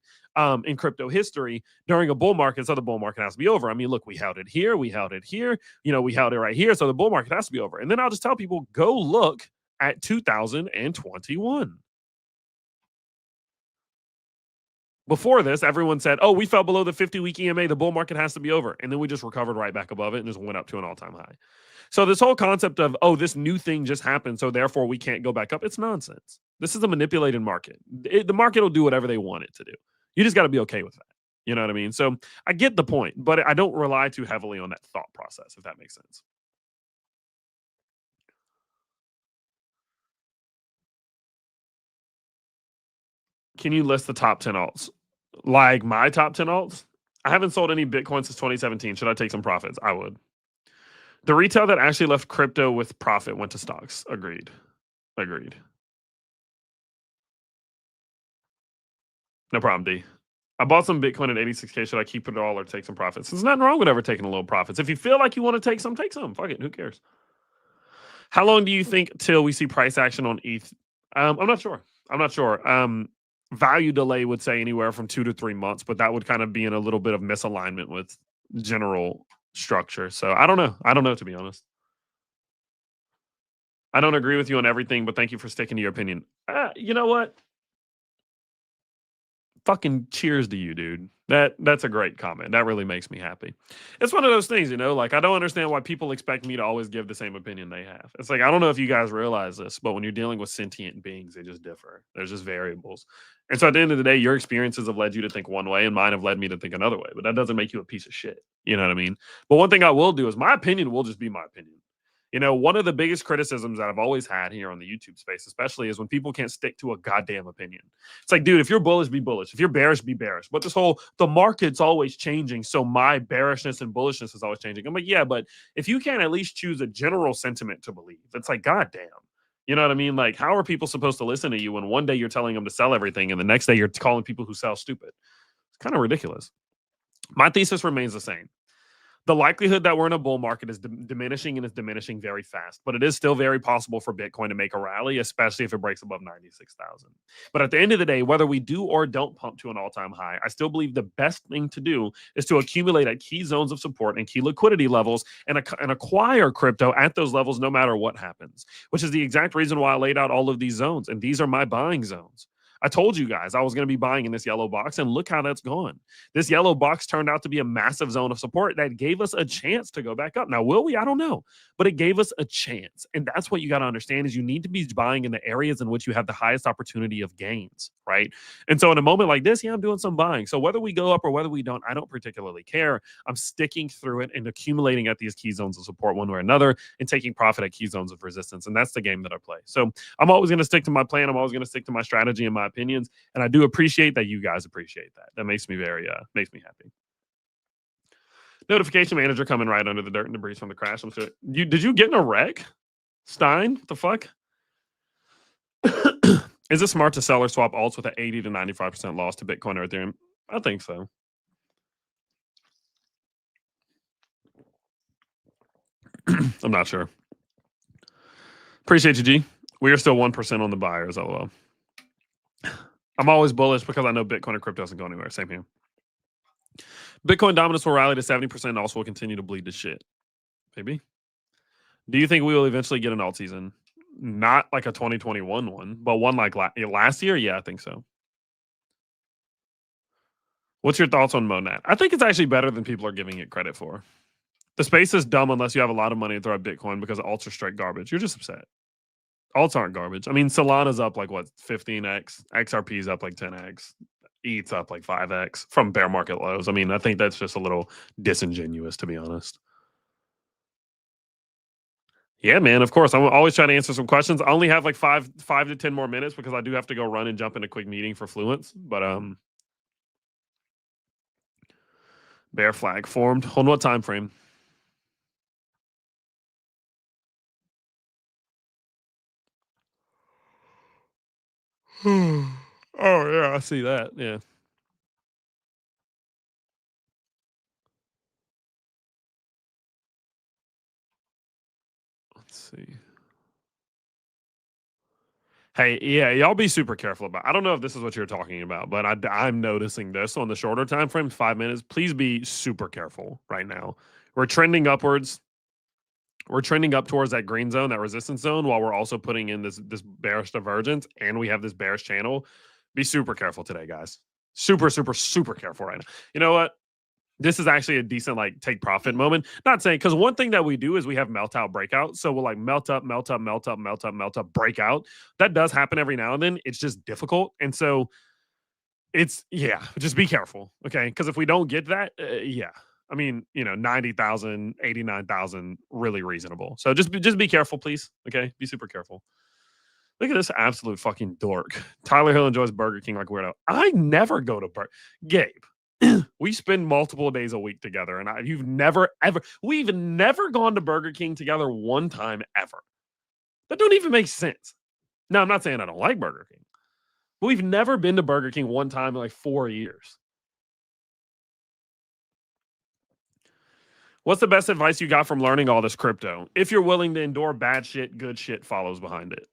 in crypto history during a bull market, so the bull market has to be over. I mean, look, we held it here, we held it here, you know, we held it right here, so the bull market has to be over. And then I'll just tell people, go look at 2021. Before this, everyone said, oh, we fell below the 50-week EMA. The bull market has to be over. And then we just recovered right back above it and just went up to an all-time high. So this whole concept of, oh, this new thing just happened, so therefore we can't go back up, it's nonsense. This is a manipulated market. The market will do whatever they want it to do. You just got to be okay with that. You know what I mean? So I get the point, but I don't rely too heavily on that thought process, if that makes sense. Can you list the top 10 alts? Like my top 10 alts? I haven't sold any Bitcoin since 2017. Should I take some profits? I would. The retail that actually left crypto with profit went to stocks. Agreed. No problem, D. I bought some Bitcoin at 86K. Should I keep it all or take some profits? There's nothing wrong with ever taking a little profits. If you feel like you want to take some, take some. Fuck it. Who cares? How long do you think till we see price action on ETH? I'm not sure. Value delay would say anywhere from 2 to 3 months, but that would kind of be in a little bit of misalignment with general structure. So I don't know, to be honest. I don't agree with you on everything, but thank you for sticking to your opinion. You know what? Fucking cheers to you, dude. That's a great comment. That really makes me happy. It's one of those things, you know, like I don't understand why people expect me to always give the same opinion they have. It's like, I don't know if you guys realize this, but when you're dealing with sentient beings, they just differ. There's just variables. And so at the end of the day, your experiences have led you to think one way and mine have led me to think another way, but that doesn't make you a piece of shit. You know what I mean? But one thing I will do is my opinion will just be my opinion. You know, one of the biggest criticisms that I've always had here on the YouTube space, especially, is when people can't stick to a goddamn opinion. It's like, dude, if you're bullish, be bullish. If you're bearish, be bearish. But this whole, the market's always changing, so my bearishness and bullishness is always changing. I'm like, yeah, but if you can't at least choose a general sentiment to believe, it's like, goddamn. You know what I mean? Like, how are people supposed to listen to you when one day you're telling them to sell everything and the next day you're calling people who sell stupid? It's kind of ridiculous. My thesis remains the same. The likelihood that we're in a bull market is diminishing, and it's diminishing very fast. But it is still very possible for Bitcoin to make a rally, especially if it breaks above 96,000. But at the end of the day, whether we do or don't pump to an all-time high, I still believe the best thing to do is to accumulate at key zones of support and key liquidity levels and acquire crypto at those levels no matter what happens, which is the exact reason why I laid out all of these zones. And these are my buying zones. I told you guys I was going to be buying in this yellow box, and look how that's gone. This yellow box turned out to be a massive zone of support that gave us a chance to go back up. Now, will we? I don't know, but it gave us a chance. And that's what you got to understand, is you need to be buying in the areas in which you have the highest opportunity of gains, right? And so in a moment like this, yeah, I'm doing some buying. So whether we go up or whether we don't, I don't particularly care. I'm sticking through it and accumulating at these key zones of support one way or another and taking profit at key zones of resistance. And that's the game that I play. So I'm always going to stick to my plan. I'm always going to stick to my strategy and my opinions, and I do appreciate that you guys appreciate that. That makes me very makes me happy. Notification manager coming right under the dirt and debris from the crash. I'm sure did you get in a wreck, Stein? What the fuck? Is it smart to sell or swap alts with an 80 to 95% loss to Bitcoin or Ethereum? I think so. I'm not sure. Appreciate you, G. We are still 1% on the buyers, lol. I'm always bullish because I know Bitcoin or crypto doesn't go anywhere. Same here. Bitcoin dominance will rally to 70%. Also will continue to bleed to shit. Maybe. Do you think we will eventually get an alt season? Not like a 2021 one, but one like last year? Yeah, I think so. What's your thoughts on Monad? I think it's actually better than people are giving it credit for. The space is dumb unless you have a lot of money to throw at Bitcoin because alts are straight garbage. You're just upset. Alts aren't garbage. I mean, Solana's up like what 15x, XRP's up like 10x, ETH's up like 5x from bear market lows. I mean, I think that's just a little disingenuous, to be honest. Yeah, man. Of course, I'm always trying to answer some questions. I only have like five to 10 more minutes because I do have to go run and jump in a quick meeting for Fluence. But bear flag formed. On what time frame? Oh yeah, I see that. Yeah. Let's see. Hey, yeah, y'all be super careful about. I don't know if this is what you're talking about, but I'm noticing this on the shorter time frames, 5 minutes. Please be super careful right now. We're trending upwards. We're trending up towards that green zone, that resistance zone, while we're also putting in this bearish divergence, and we have this bearish channel. Be super careful today, guys. Super, super, super careful right now. You know what? This is actually a decent like take profit moment. Not saying because one thing that we do is we have melt out breakout. So we'll like melt up, melt up, melt up, melt up, melt up, breakout. That does happen every now and then. It's just difficult. And so it's yeah, just be careful. Okay. Because if we don't get that, yeah. I mean, 90,000, 89,000, really reasonable. So just be careful, please. Okay. Be super careful. Look at this absolute fucking dork. Tyler Hill enjoys Burger King like weirdo. I never go to Burger Gabe. We spend multiple days a week together, and we've never gone to Burger King together one time ever. That don't even make sense. Now, I'm not saying I don't like Burger King, but we've never been to Burger King one time in like 4 years. What's the best advice you got from learning all this crypto? If you're willing to endure bad shit, good shit follows behind it.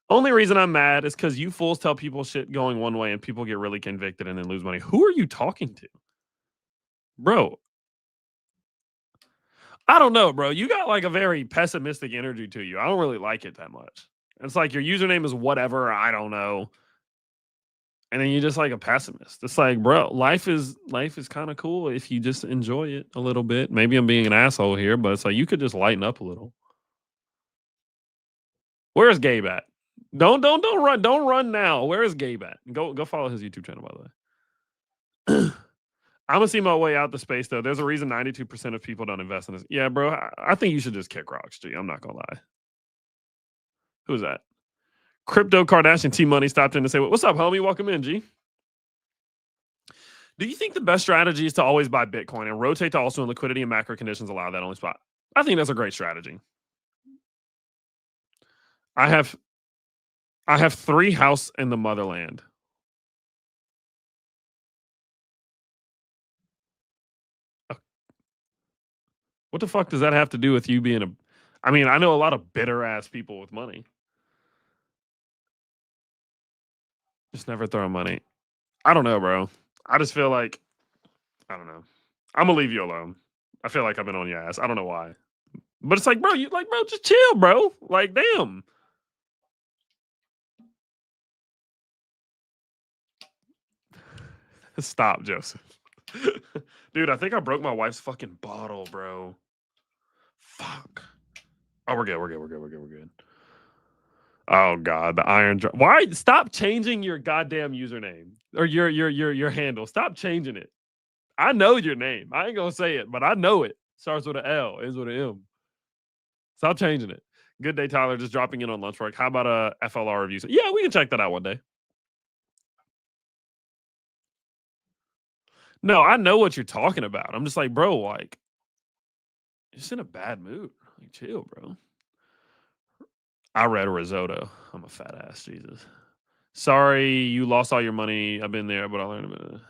Only reason I'm mad is because you fools tell people shit going one way and people get really convicted and then lose money. Who are you talking to? Bro, I don't know, bro. You got like a very pessimistic energy to you. I don't really like it that much. It's like your username is whatever, I don't know. And then you're just like a pessimist. It's like, bro, life is kind of cool if you just enjoy it a little bit. Maybe I'm being an asshole here, but it's like you could just lighten up a little. Where's Gabe at? Don't run now. Where is Gabe at? Go follow his YouTube channel, by the way. I'm gonna see my way out the space though. There's a reason 92% of people don't invest in this. Yeah, bro. I think you should just kick rocks, G. I'm not gonna lie. Who's that? Crypto Kardashian T Money stopped in to say, "What's up, homie? Welcome in, G." Do you think the best strategy is to always buy Bitcoin and rotate to also when liquidity and macro conditions allow that only spot? I think that's a great strategy. I have 3 house in the motherland. What the fuck does that have to do with you being a? I mean, I know a lot of bitter ass people with money. Just never throwing money. I don't know, bro. I just feel like I don't know. I'm gonna leave you alone. I feel like I've been on your ass. I don't know why, but it's like, bro, just chill, bro. Like, damn. Stop, Joseph. Dude, I think I broke my wife's fucking bottle, bro. Fuck. Oh, we're good. We're good. We're good. We're good. We're good. Oh God, the iron. Why? Stop changing your goddamn username or your handle. Stop changing it. I know your name. I ain't gonna say it, but I know it. Starts with an L, ends with an M. Stop changing it. Good day, Tyler. Just dropping in on lunch break. How about a FLR review? Yeah, we can check that out one day. No, I know what you're talking about. I'm just like, bro, like, just in a bad mood. Like, chill, bro. I read risotto. I'm a fat ass, Jesus. Sorry, you lost all your money. I've been there, but I learned about it.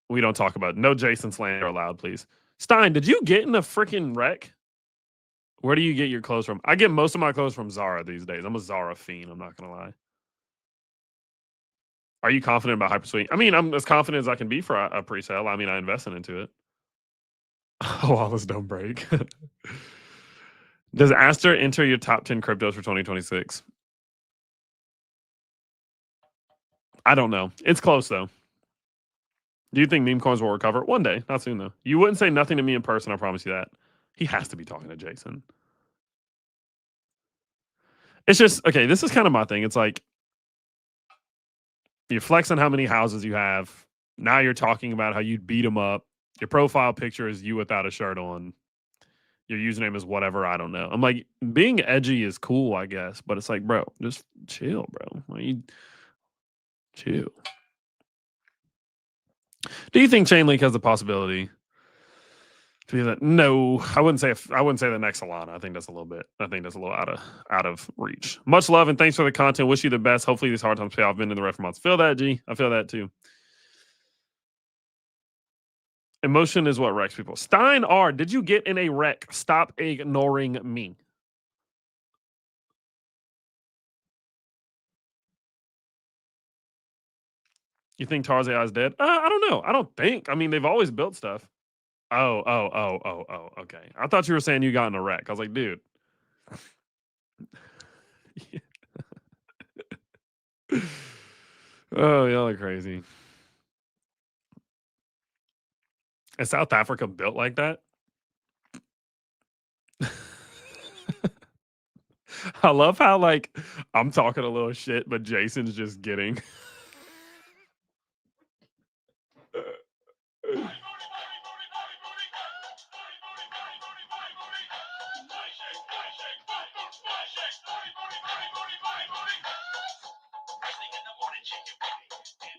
We don't talk about it. No Jason slander allowed, please. Stein, did you get in a freaking wreck? Where do you get your clothes from? I get most of my clothes from Zara these days. I'm a Zara fiend. I'm not gonna lie. Are you confident about Hyperswing? I mean, I'm as confident as I can be for a pre-sale. I mean, I invested into it. Wallace don't break. Does Aster enter your top 10 cryptos for 2026? I don't know. It's close though. Do you think meme coins will recover one day? Not soon though. You wouldn't say nothing to me in person. I promise you that. He has to be talking to Jason. It's just okay. This is kind of my thing. It's like you flex on how many houses you have. Now you're talking about how you'd beat them up. Your profile picture is you without a shirt on. Your username is whatever. I don't know. I'm like, being edgy is cool, I guess, but it's like, bro, just chill, bro. Like, you chill. Do you think Chainlink has the possibility to be that? No, I wouldn't say. I wouldn't say the next Solana. I think that's a little bit. I think that's a little out of reach. Much love and thanks for the content. Wish you the best. Hopefully these hard times pay off. Been in the red for months. Feel that, G. I feel that too. Emotion is what wrecks people. Stein R, did you get in a wreck? Stop ignoring me. You think Tarz AI is dead? I don't know. I don't think. I mean, they've always built stuff. Oh. Okay. I thought you were saying you got in a wreck. I was like, dude. Oh, y'all are crazy. Is South Africa built like that? I love how like I'm talking a little shit, but Jason's just getting.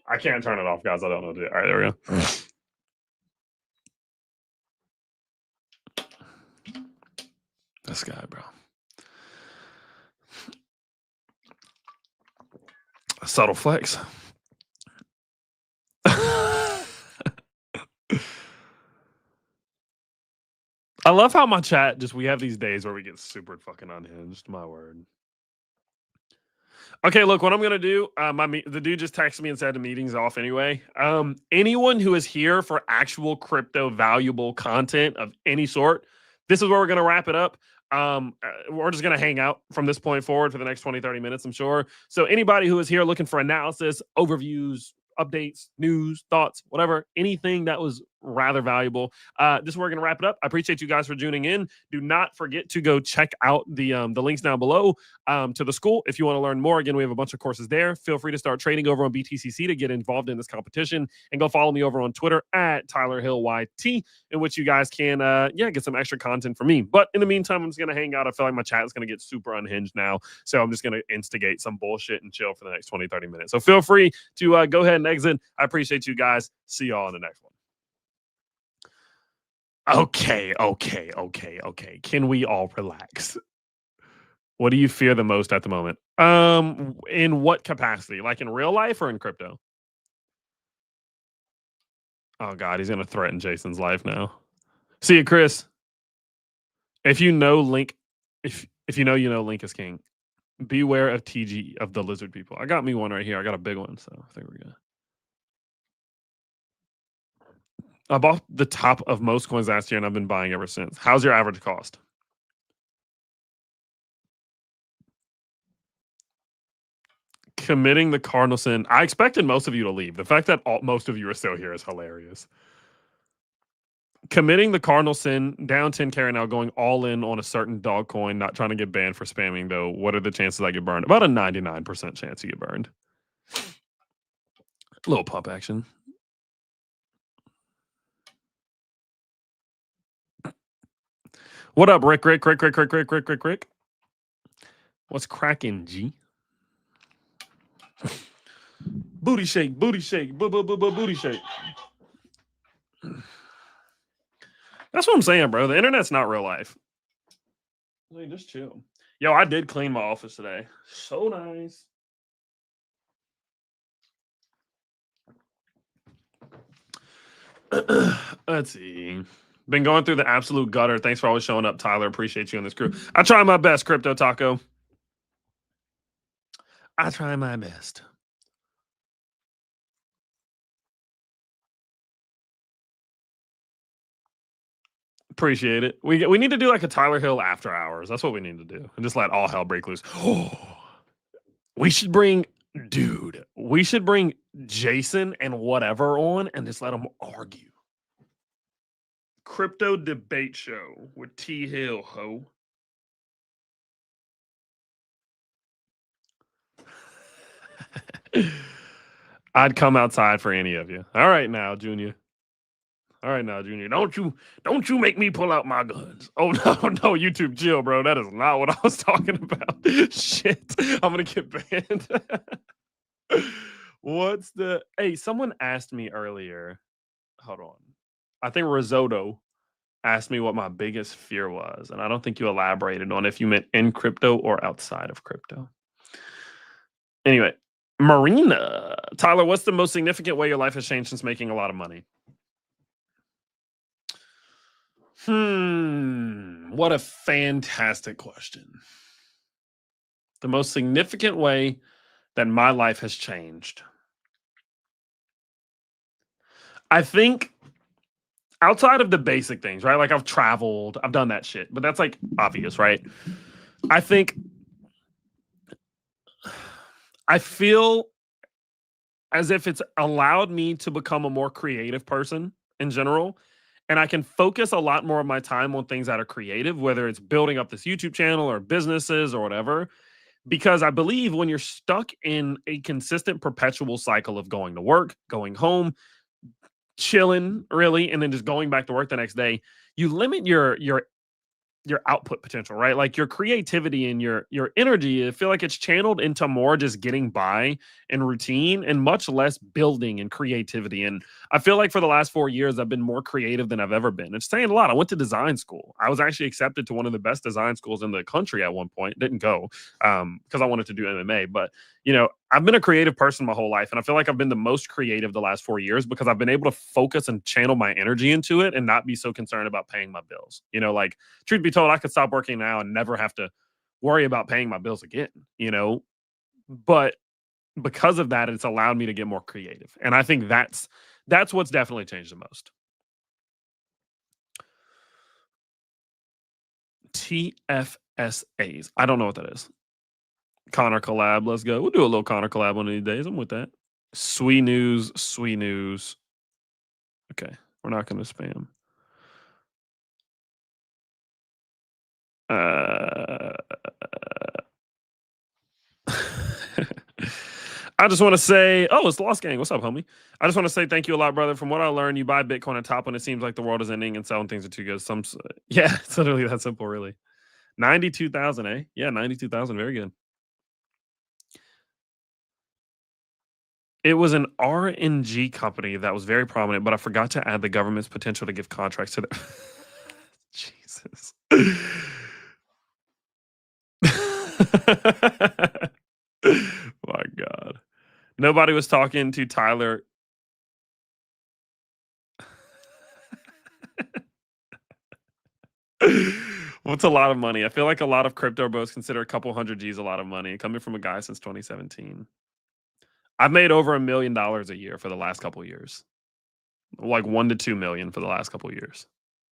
I can't turn it off, guys. I don't know what to do. All right, there we go. This guy, bro. A subtle flex. I love how my chat just we have these days where we get super fucking unhinged. My word. Okay, look, what I'm gonna do. The dude just texted me and said the meeting's off anyway. Anyone who is here for actual crypto valuable content of any sort, this is where we're gonna wrap it up. We're just gonna hang out from this point forward for the next 20, 30 minutes, I'm sure. So anybody who is here looking for analysis, overviews, updates, news, thoughts, whatever, anything that was rather valuable. This is where we're gonna wrap it up. I appreciate you guys for tuning in. Do not forget to go check out the links down below to the school if you want to learn more. Again, we have a bunch of courses there. Feel free to start trading over on BTCC to get involved in this competition, and go follow me over on Twitter at Tyler Hill YT, in which you guys can get some extra content from me. But in the meantime, I'm just gonna hang out. I feel like my chat is gonna get super unhinged now, so I'm just gonna instigate some bullshit and chill for the next 20, 30 minutes. So feel free to go ahead and exit. I appreciate you guys. See y'all in the next one. Okay. Can we all relax? What do you fear the most at the moment? In what capacity? Like in real life or in crypto? Oh God, he's gonna threaten Jason's life now. See you, Chris. If you know Link, if you know Link is king. Beware of TG of the lizard people. I got me one right here. I got a big one, so I think we're good. I bought the top of most coins last year, and I've been buying ever since. How's your average cost? Committing the cardinal sin. I expected most of you to leave. The fact that most of you are still here is hilarious. Committing the cardinal sin, down 10K right now, going all in on a certain dog coin, not trying to get banned for spamming, though. What are the chances I get burned? About a 99% chance you get burned. A little pump action. What up, Rick? What's cracking, G? Booty shake, booty shake, booty shake. That's what I'm saying, bro. The internet's not real life. Like, just chill. Yo, I did clean my office today. So nice. Let's see. Been going through the absolute gutter. Thanks for always showing up, Tyler. Appreciate you on this crew. I try my best, Crypto Taco. I try my best. Appreciate it. We need to do like a Tyler Hill after hours. That's what we need to do, and just let all hell break loose. We should bring, dude. We should bring Jason and whatever on, and just let them argue. Crypto debate show with T Hill, ho. I'd come outside for any of you. All right now, Junior. All right now, Junior. Don't you make me pull out my guns. Oh no, no, YouTube chill, bro. That is not what I was talking about. Shit. I'm gonna get banned. What's the hey, someone asked me earlier. Hold on. I think Risotto asked me what my biggest fear was, and I don't think you elaborated on if you meant in crypto or outside of crypto. Anyway, Marina. Tyler, what's the most significant way your life has changed since making a lot of money? What a fantastic question. The most significant way that my life has changed. I think outside of the basic things, right? Like I've traveled, I've done that shit, but that's like obvious, right? I think I feel as if it's allowed me to become a more creative person in general. And I can focus a lot more of my time on things that are creative, whether it's building up this YouTube channel or businesses or whatever. Because I believe when you're stuck in a consistent perpetual cycle of going to work, going home, chilling really, and then just going back to work the next day, you limit your output potential, right? Like your creativity and your energy, I feel like it's channeled into more just getting by and routine and much less building and creativity. And I feel like for the last 4 years, I've been more creative than I've ever been. It's saying a lot. I went to design school. I was actually accepted to one of the best design schools in the country at one point. Didn't go because I wanted to do MMA. But I've been a creative person my whole life, and I feel like I've been the most creative the last 4 years because I've been able to focus and channel my energy into it and not be so concerned about paying my bills. Like truth be told, I could stop working now and never have to worry about paying my bills again. But because of that, it's allowed me to get more creative. And I think that's what's definitely changed the most. TFSAs. I don't know what that is. Connor collab. Let's go. We'll do a little Connor collab one of these days. I'm with that. Sweet news. Sweet news. Okay. We're not going to spam. I just want to say, oh, it's Lost Gang. What's up, homie? I just want to say thank you a lot, brother. From what I learned, you buy Bitcoin at top when it seems like the world is ending and selling things are too good. Yeah, it's literally that simple, really. 92,000, eh? Yeah, 92,000. Very good. It was an RNG company that was very prominent, but I forgot to add the government's potential to give contracts to the. Jesus. My God. Nobody was talking to Tyler. What's a lot of money? I feel like a lot of crypto bros consider a couple hundred G's a lot of money. Coming from a guy since 2017. I've made over $1 million a year for the last couple years. Like 1 to 2 million for the last couple years.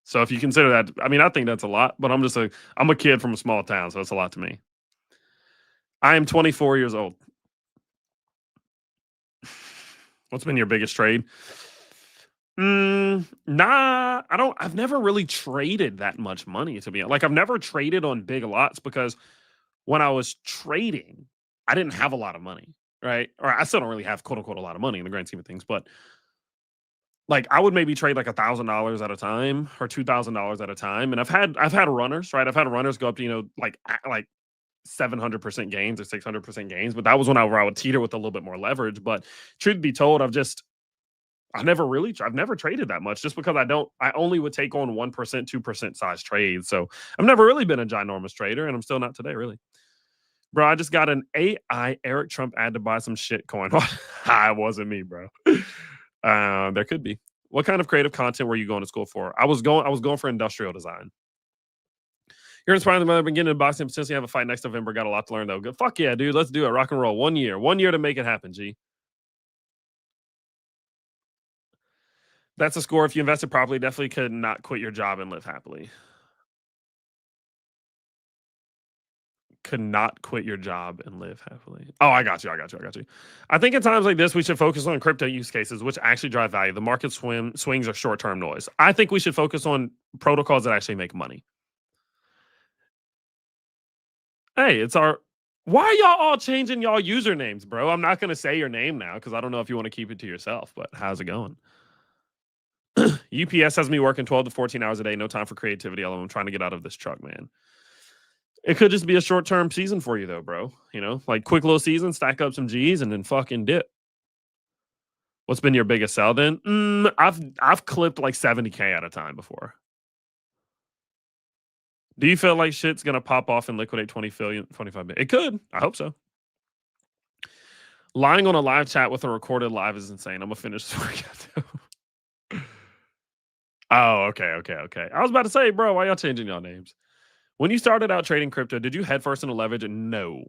So if you consider that, I mean, I think that's a lot, but I'm a kid from a small town, so it's a lot to me. I am 24 years old. What's been your biggest trade? Nah, I've never really traded that much money, to be honest. Like I've never traded on big lots because when I was trading, I didn't have a lot of money, right? Or I still don't really have quote unquote a lot of money in the grand scheme of things, but like I would maybe trade like $1,000 at a time or $2,000 at a time. And I've had runners, right? I've had runners go up to, like 700% gains or 600% gains, but that was when I would teeter with a little bit more leverage. But truth be told, I've never traded that much just because I only would take on 1%, 2% size trades. So I've never really been a ginormous trader, and I'm still not today, really. Bro, I just got an AI Eric Trump ad to buy some shit coin. It wasn't me, bro. There could be. What kind of creative content were you going to school for? I was going for industrial design. You're inspiring the beginning of boxing. Since you have a fight next November, got a lot to learn though. Good. Fuck yeah, dude. Let's do it. Rock and roll. 1 year. 1 year to make it happen, G. That's a score. If you invested properly, definitely could not quit your job and live happily. Could not quit your job and live happily. Oh, I got you. I think at times like this, we should focus on crypto use cases, which actually drive value. The market swings are short-term noise. I think we should focus on protocols that actually make money. Hey, Why are y'all all changing y'all usernames, bro? I'm not going to say your name now because I don't know if you want to keep it to yourself, but how's it going? UPS has me working 12 to 14 hours a day. No time for creativity. Although I'm trying to get out of this truck, man. It could just be a short-term season for you, though, bro. You know, like quick little season, stack up some G's, and then fucking dip. What's been your biggest sell then? I've clipped like 70K at a time before. Do you feel like shit's gonna pop off and liquidate 25 million? It could. I hope so. Lying on a live chat with a recorded live is insane. I'm gonna finish this workout. Oh, okay. I was about to say, bro, why y'all changing y'all names? When you started out trading crypto, did you head first into leverage? No.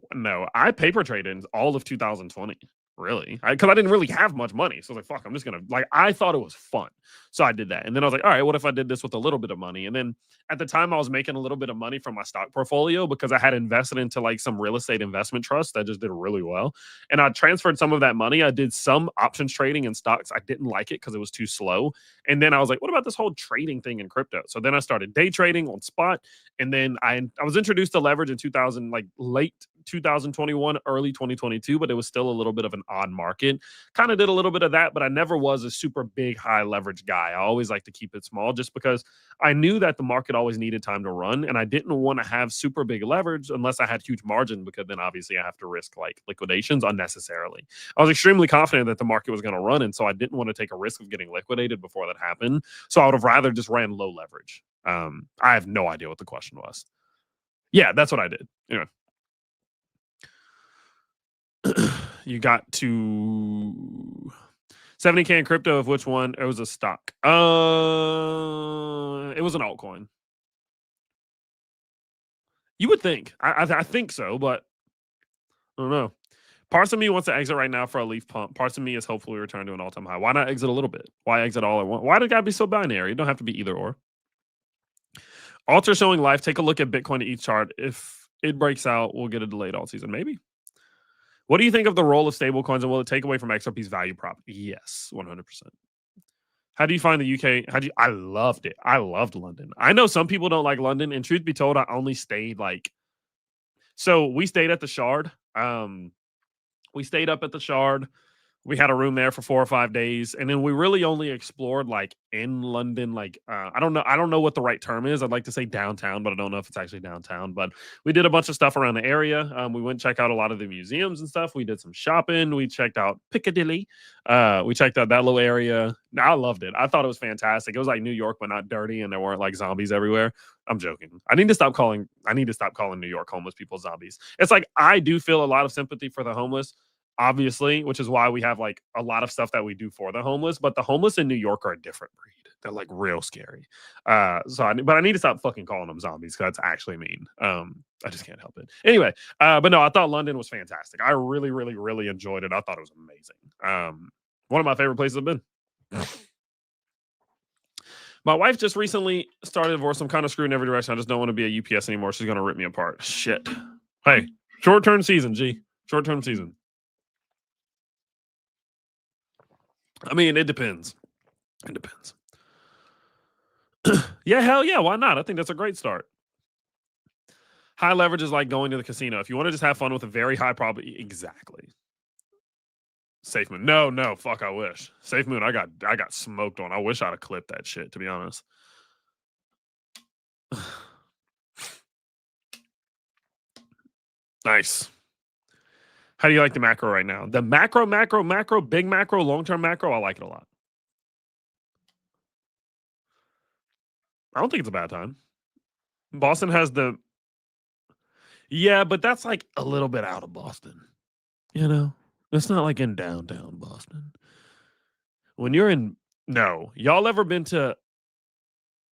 I paper traded all of 2020. Really? Because I didn't really have much money. So I was like, fuck, I'm just going to, like, I thought it was fun. So I did that. And then I was like, all right, what if I did this with a little bit of money? And then at the time, I was making a little bit of money from my stock portfolio because I had invested into like some real estate investment trust that just did really well. And I transferred some of that money. I did some options trading in stocks. I didn't like it because it was too slow. And then I was like, what about this whole trading thing in crypto? So then I started day trading on spot. And then I was introduced to leverage in 2000, like late 2021, early 2022, but it was still a little bit of an odd market. Kind of did a little bit of that, but I never was a super big high leverage guy. I always like to keep it small just because I knew that the market always needed time to run, and I didn't want to have super big leverage unless I had huge margin, because then obviously I have to risk like liquidations unnecessarily. I was extremely confident that the market was going to run, and so I didn't want to take a risk of getting liquidated before that happened. So I would have rather just ran low leverage. I have no idea what the question was. Yeah, that's what I did. Yeah. You got to 70K in crypto, of which one? It was a stock. It was an altcoin. You would think. I think so, but I don't know. Parts of me wants to exit right now for a leaf pump. Parts of me is hopefully return to an all-time high. Why not exit a little bit? Why exit all at once? Why did it gotta be so binary? It don't have to be either or. Alter showing life. Take a look at Bitcoin to each chart. If it breaks out, we'll get a delayed alt season. Maybe. What do you think of the role of stablecoins, and will it take away from XRP's value prop? Yes, 100%. How do you find the UK? I loved it. I loved London. I know some people don't like London, and truth be told, I only stayed like, so we stayed at the Shard. We stayed up at the Shard. We had a room there for 4 or 5 days, and then we really only explored like in London. Like I don't know what the right term is. I'd like to say downtown, but I don't know if it's actually downtown. But we did a bunch of stuff around the area. We went and check out a lot of the museums and stuff. We did some shopping. We checked out Piccadilly. We checked out that little area. I loved it. I thought it was fantastic. It was like New York, but not dirty, and there weren't like zombies everywhere. I'm joking. I need to stop calling New York homeless people zombies. It's like I do feel a lot of sympathy for the homeless, obviously, which is why we have like a lot of stuff that we do for the homeless. But the homeless in New York are a different breed. They're like real scary. But I need to stop fucking calling them zombies because that's actually mean. I just can't help it. Anyway, but no, I thought London was fantastic. I really, really, really enjoyed it. I thought it was amazing. One of my favorite places I've been. My wife just recently started a divorce. I'm kind of screwed in every direction. I just don't want to be a UPS anymore. She's gonna rip me apart. Shit. Hey, short-term season, G. Short-term season. I mean, it depends. It depends. Yeah, hell yeah. Why not? I think that's a great start. High leverage is like going to the casino. If you want to just have fun with a very high probability, exactly. Safe Moon. No, fuck. I wish. Safe Moon. I got smoked on. I wish I'd have clipped that shit. To be honest. Nice. How do you like the macro right now? The macro, big macro, long-term macro. I like it a lot. I don't think it's a bad time. Boston has the, yeah, but that's like a little bit out of Boston. You know, it's not like in downtown Boston. When you're in, no, y'all ever been to?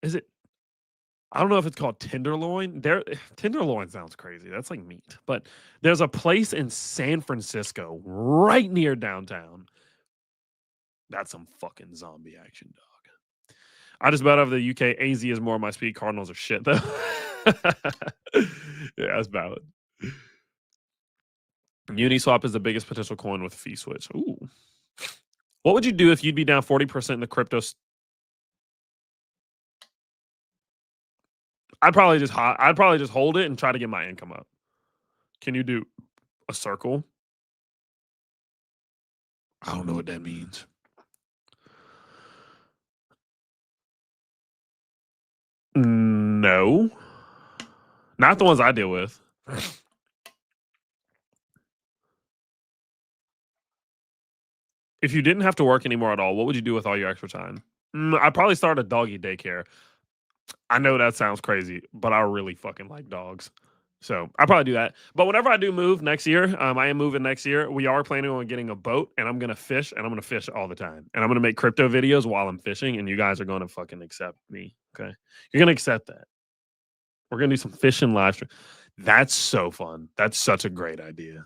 Is it? I don't know if it's called Tenderloin. There, Tenderloin sounds crazy. That's like meat. But there's a place in San Francisco, right near downtown. That's some fucking zombie action, dog. I just about over the UK. AZ is more my speed. Cardinals are shit though. Yeah, that's valid. Uniswap is the biggest potential coin with a fee switch. Ooh. What would you do if you'd be down 40% in the crypto? I'd probably just hold it and try to get my income up. Can you do A circle? I don't know what that means. No. Not the ones I deal with. If you didn't have to work anymore at all, what would you do with all your extra time? I'd probably start a doggy daycare. I know that sounds crazy, but I really fucking like dogs. So I'll probably do that. But whenever I do move next year, I am moving next year. We are planning on getting a boat, and I'm gonna fish, and I'm gonna fish all the time, and I'm gonna make crypto videos while I'm fishing, and you guys are gonna fucking accept me. Okay, you're gonna accept that. We're gonna do some fishing live stream. That's so fun. That's such a great idea.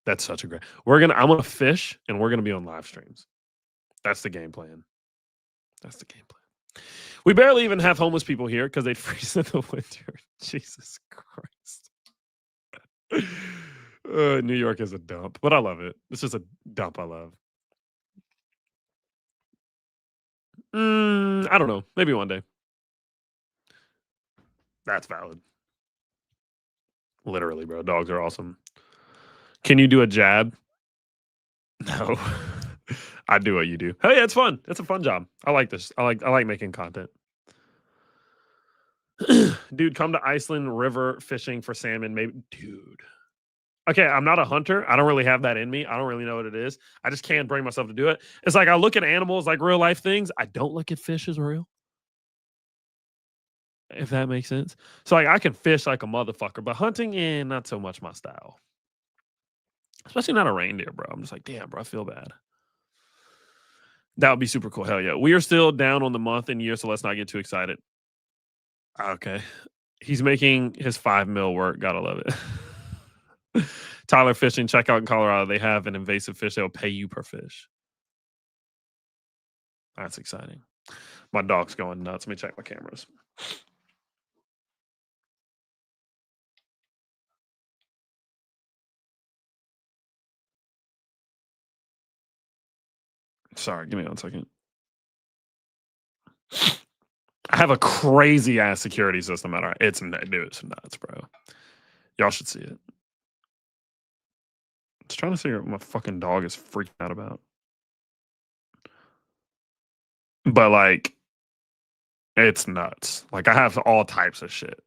That's such a great. I'm gonna fish, and we're gonna be on live streams. That's the game plan. That's the game plan. We barely even have homeless people here because they'd freeze in the winter. Jesus Christ. New York is a dump, but I love it. It's just a dump I love. I don't know. Maybe one day. That's valid. Literally, bro. Dogs are awesome. Can you do a jab? No. I do what you do. Oh yeah, it's fun. It's a fun job. I like this. I like making content. Dude, come to Iceland river fishing for salmon. Maybe, dude. Okay, I'm not a hunter. I don't really have that in me. I don't really know what it is. I just can't bring myself to do it. It's like I look at animals like real life things. I don't look at fish as real. If that makes sense. So like I can fish like a motherfucker, but hunting, not so much my style. Especially not a reindeer, bro. I'm just like, damn, bro, I feel bad. That would be super cool. Hell yeah. We are still down on the month and year, so let's not get too excited. Okay. He's making his 5 mil work. Gotta love it. Tyler Fishing, check out in Colorado. They have an invasive fish. They'll pay you per fish. That's exciting. My dog's going nuts. Let me check my cameras. Sorry, give me 1 second. I have a crazy ass security system at our. It's nuts, bro. Y'all should see it. Just trying to figure out what my fucking dog is freaking out about. But like, it's nuts. Like I have all types of shit.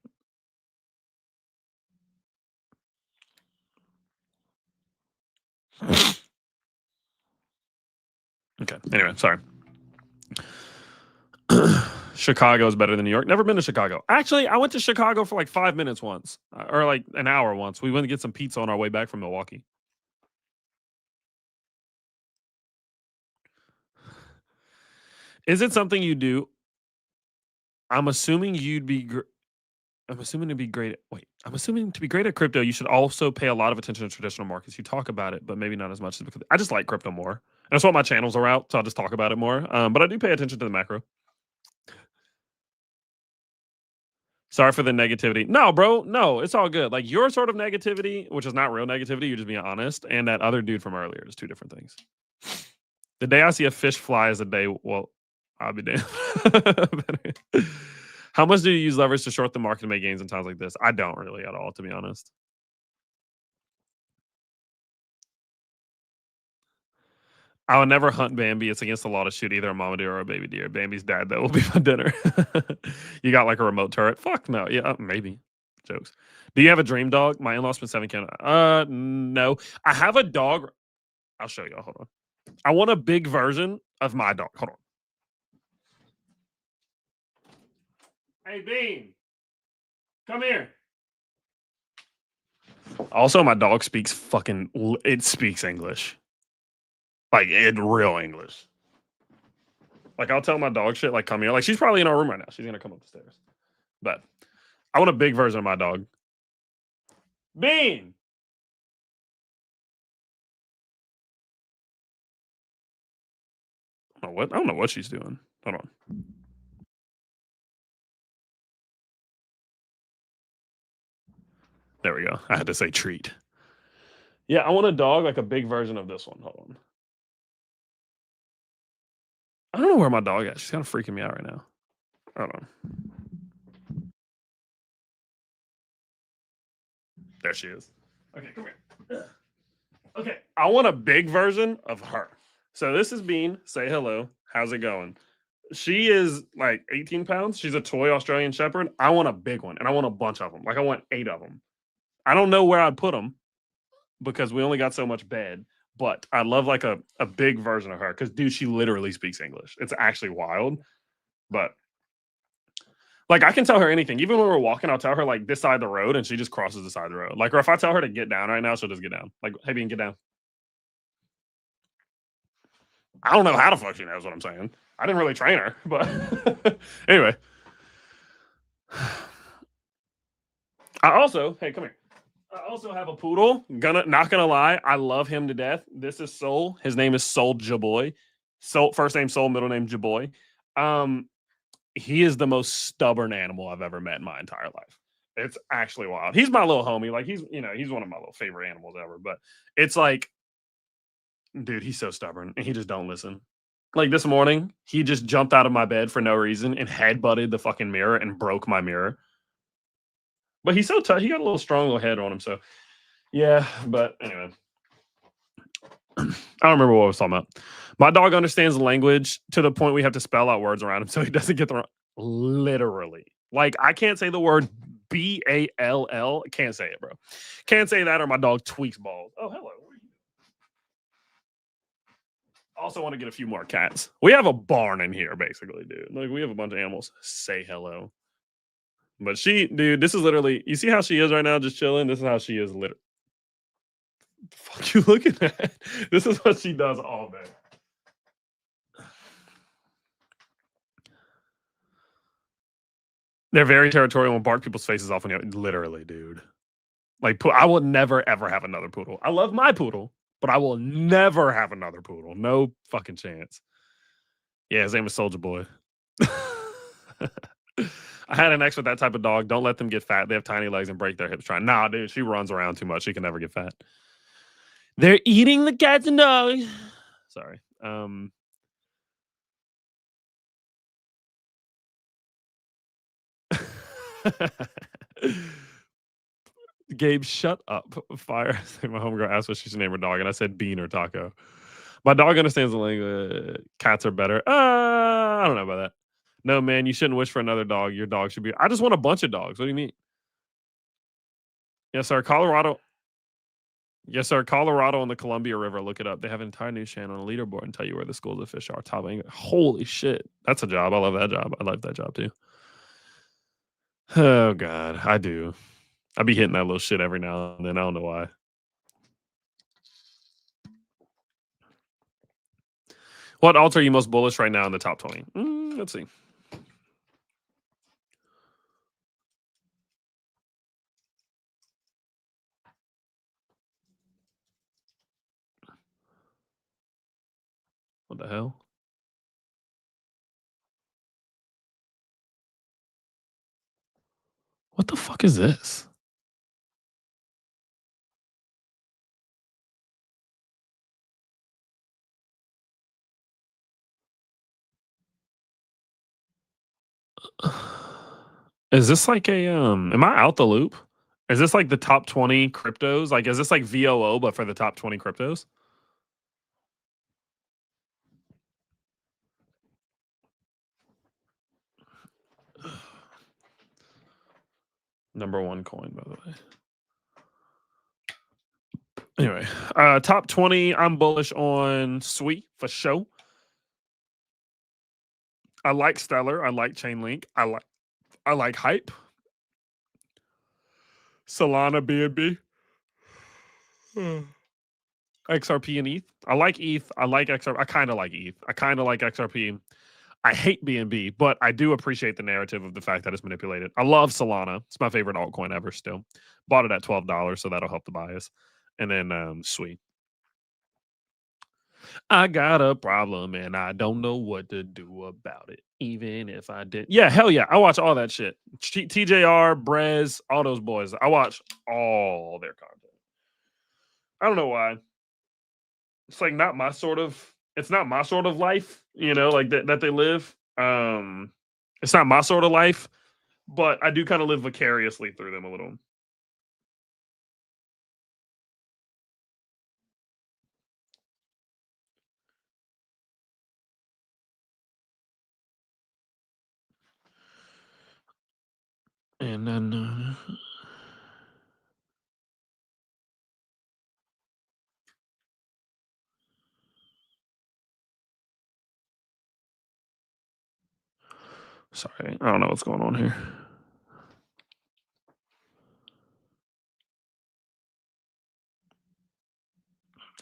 Okay. Anyway, sorry. Chicago is better than New York. Never been to Chicago. Actually, I went to Chicago for like 5 minutes once, or like an hour once. We went to get some pizza on our way back from Milwaukee. Is it something you do? I'm assuming you'd be. I'm assuming to be great. I'm assuming to be great at crypto, you should also pay a lot of attention to traditional markets. You talk about it, but maybe not as much because I just like crypto more. And that's what my channels are out, so I'll just talk about it more. But I do pay attention to the macro. Sorry for the negativity. No, bro. No, it's all good. Like your sort of negativity, which is not real negativity, you're just being honest, and that other dude from earlier is two different things. The day I see a fish fly is the day, well, I'll be damned. How much do you use leverage to short the market to make gains in times like this? I don't really at all, to be honest. I would never hunt Bambi. It's against the law to shoot either a mama deer or a baby deer. Bambi's dad, that will be my dinner. You got like a remote turret? Fuck no. Yeah, maybe. Jokes. Do you have a dream dog? My in-laws spent 7K. No. I have a dog. I'll show you. Hold on. I want a big version of my dog. Hold on. Hey, Bean. Come here. Also, my dog speaks it speaks English. Like, in real English. Like, I'll tell my dog shit, like, come here. Like, she's probably in our room right now. She's going to come up the stairs. But I want a big version of my dog. Bean. I don't know what she's doing. Hold on. There we go. I had to say treat. Yeah, I want a dog like a big version of this one. Hold on. I don't know where my dog is. She's kind of freaking me out right now. Hold on. There she is. Okay, come here. Okay, I want a big version of her. So this is Bean. Say hello. How's it going? She is like 18 pounds. She's a toy Australian Shepherd. I want a big one, and I want a bunch of them. Like I want 8 of them. I don't know where I'd put them because we only got so much bed. But I love like a big version of her because dude, she literally speaks English. It's actually wild. But like I can tell her anything. Even when we're walking, I'll tell her like this side of the road, and she just crosses the side of the road. Like, or if I tell her to get down right now, she'll just get down. Like, hey, Bean, get down. I don't know how the fuck she knows what I'm saying. I didn't really train her, but anyway. I also, hey, come here. I also have a poodle. Not gonna lie, I love him to death. This is Soul. His name is Soul Jaboy. Soul, first name Soul, middle name Jaboy. He is the most stubborn animal I've ever met in my entire life. It's actually wild. He's my little homie. Like he's one of my little favorite animals ever. But it's like, dude, he's so stubborn and he just don't listen. Like this morning, he just jumped out of my bed for no reason and head-butted the fucking mirror and broke my mirror. But he's so tough. He got a little strong little head on him. So yeah, but anyway. I don't remember what I was talking about. My dog understands the language to the point we have to spell out words around him so he doesn't get the wrong. Literally. Like I can't say the word BALL. Can't say it, bro. Can't say that or my dog tweaks balls. Oh, hello. Also want to get a few more cats. We have a barn in here, basically, dude. Like we have a bunch of animals. Say hello. But dude, this is literally. You see how she is right now, just chilling. This is how she is, literally. The fuck you looking at? This is what she does all day. They're very territorial and bark people's faces off. Literally, dude. Like I will never ever have another poodle. I love my poodle, but I will never have another poodle. No fucking chance. Yeah, his name is Soldier Boy. I had an ex with that type of dog. Don't let them get fat. They have tiny legs and break their hips trying. Nah, dude, she runs around too much. She can never get fat. They're eating the cats and dogs. Sorry. Gabe, shut up. Fire. My homegirl asked what she should name her dog, and I said Bean or Taco. My dog understands the language. Cats are better. I don't know about that. No, man, you shouldn't wish for another dog. Your dog should be. I just want a bunch of dogs. What do you mean? Yes, sir. Colorado. Yes, sir. Colorado on the Columbia River. Look it up. They have an entire news channel on a leaderboard and tell you where the schools of fish are. Top of England. Holy shit. That's a job. I love that job. I like that job too. Oh, God. I do. I be hitting that little shit every now and then. I don't know why. What alt are you most bullish right now in the top 20? Let's see. What the hell? What the fuck is this? Is this like a am I out the loop? Is this like the top 20 cryptos? Like is this like VOO but for the top 20 cryptos? Number 1 coin, by the way. Anyway, top 20, I'm bullish on Sui for sure. I like Stellar, I like Chainlink, I like Hype. Solana BNB. XRP and ETH. I like ETH. I like XRP. I kind of like ETH. I kind of like XRP. I hate BNB, but I do appreciate the narrative of the fact that it's manipulated. I love Solana. It's my favorite altcoin ever still. Bought it at $12, so that'll help the bias. And then Sweet. I got a problem and I don't know what to do about it. Even if I did. Yeah, hell yeah. I watch all that shit. TJR, Brez, all those boys. I watch all their content. I don't know why. It's like not my sort of it's not my sort of life, like that they live. It's not my sort of life, but I do kind of live vicariously through them a little. And then sorry, I don't know what's going on here.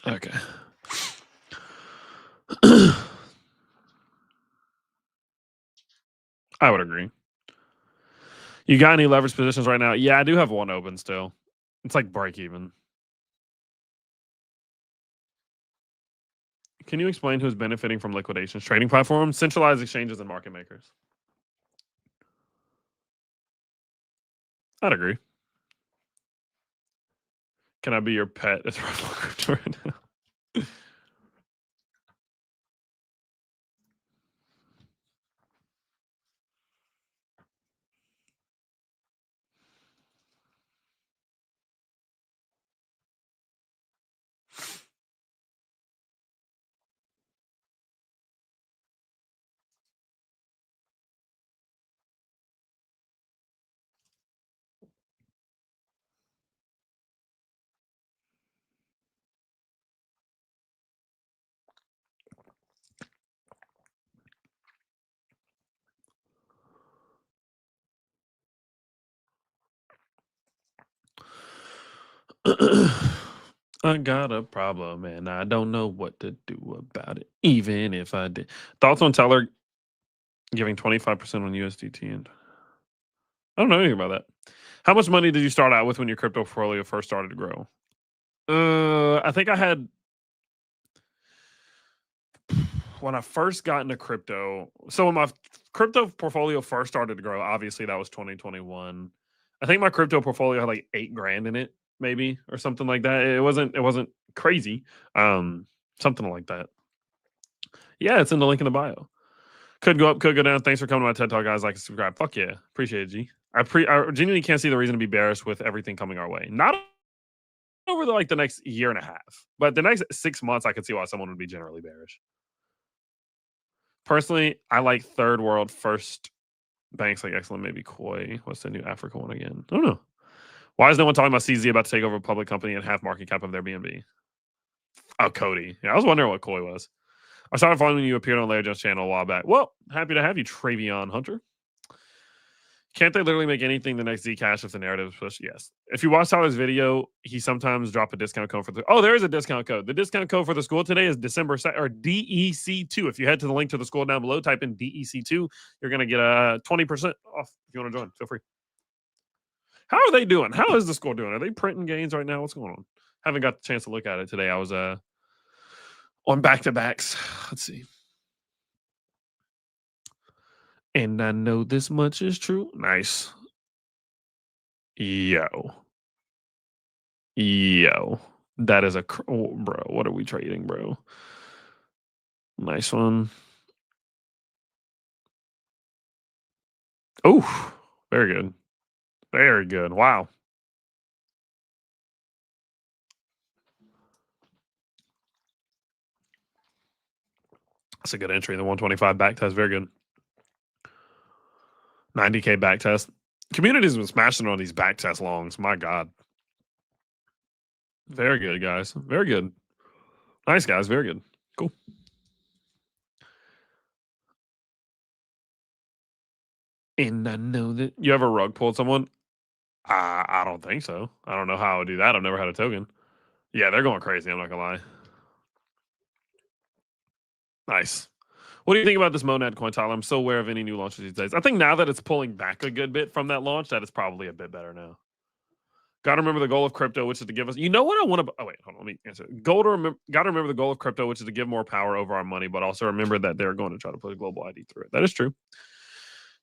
Okay. I would agree. You got any leverage positions right now? Yeah, I do have one open still. It's like break even. Can you explain who's benefiting from liquidations? Trading platforms, centralized exchanges, and market makers. I'd agree. Can I be your pet? It's right now. I got a problem and I don't know what to do about it, even if I did. Thoughts on Teller giving 25% on USDT? And I don't know anything about that. How much money did you start out with when your crypto portfolio first started to grow? I think I had when I first got into crypto. So when my crypto portfolio first started to grow, obviously that was 2021. I think my crypto portfolio had like 8 grand in it, maybe or something like that. It wasn't crazy. Something like that. Yeah, it's in the link in the bio. Could go up, could go down. Thanks for coming to my TED Talk, guys. Like and subscribe. Fuck yeah, appreciate it, G. I genuinely can't see the reason to be bearish with everything coming our way. Not over the next year and a half, but the next 6 months, I could see why someone would be generally bearish. Personally, I like third world first banks like Excellent, maybe Koi. What's the new Africa one again? I don't know. Why is no one talking about CZ about to take over a public company and half market cap of their BNB? Oh, Cody. Yeah, I was wondering what Koi was. I started following you appeared on Larry Jones' channel a while back. Well, happy to have you, Travion Hunter. Can't they literally make anything the next Zcash if the narrative is pushed? Yes. If you watch Tyler's video, he sometimes drop a discount code for the. Oh, there is a discount code. The discount code for the school today is December or DEC2. If you head to the link to the school down below, type in DEC2, you're gonna get a 20% off. If you want to join, feel free. How are they doing? How is the school doing? Are they printing gains right now? What's going on? Haven't got the chance to look at it today. I was on back to backs. Let's see. And I know this much is true. Nice. Yo. Yo. That is oh, bro. What are we trading, bro? Nice one. Oh, very good. Very good. Wow. That's a good entry. The 125 back test. Very good. 90K back test. Community's been smashing on these back test longs. My God. Very good, guys. Very good. Nice, guys. Very good. Cool. And I know that you ever rug pulled someone. I don't think so. I don't know how I would do that. I've never had a token. Yeah, they're going crazy. I'm not gonna lie. Nice. What do you think about this Monad coin, Tyler? I'm so aware of any new launches these days. I think now that it's pulling back a good bit from that launch, that it's probably a bit better now. Got to remember the goal of crypto, which is to give us. You know what I want to? Oh wait, hold on. Let me answer. Got to remember the goal of crypto, which is to give more power over our money, but also remember that they're going to try to put a global ID through it. That is true.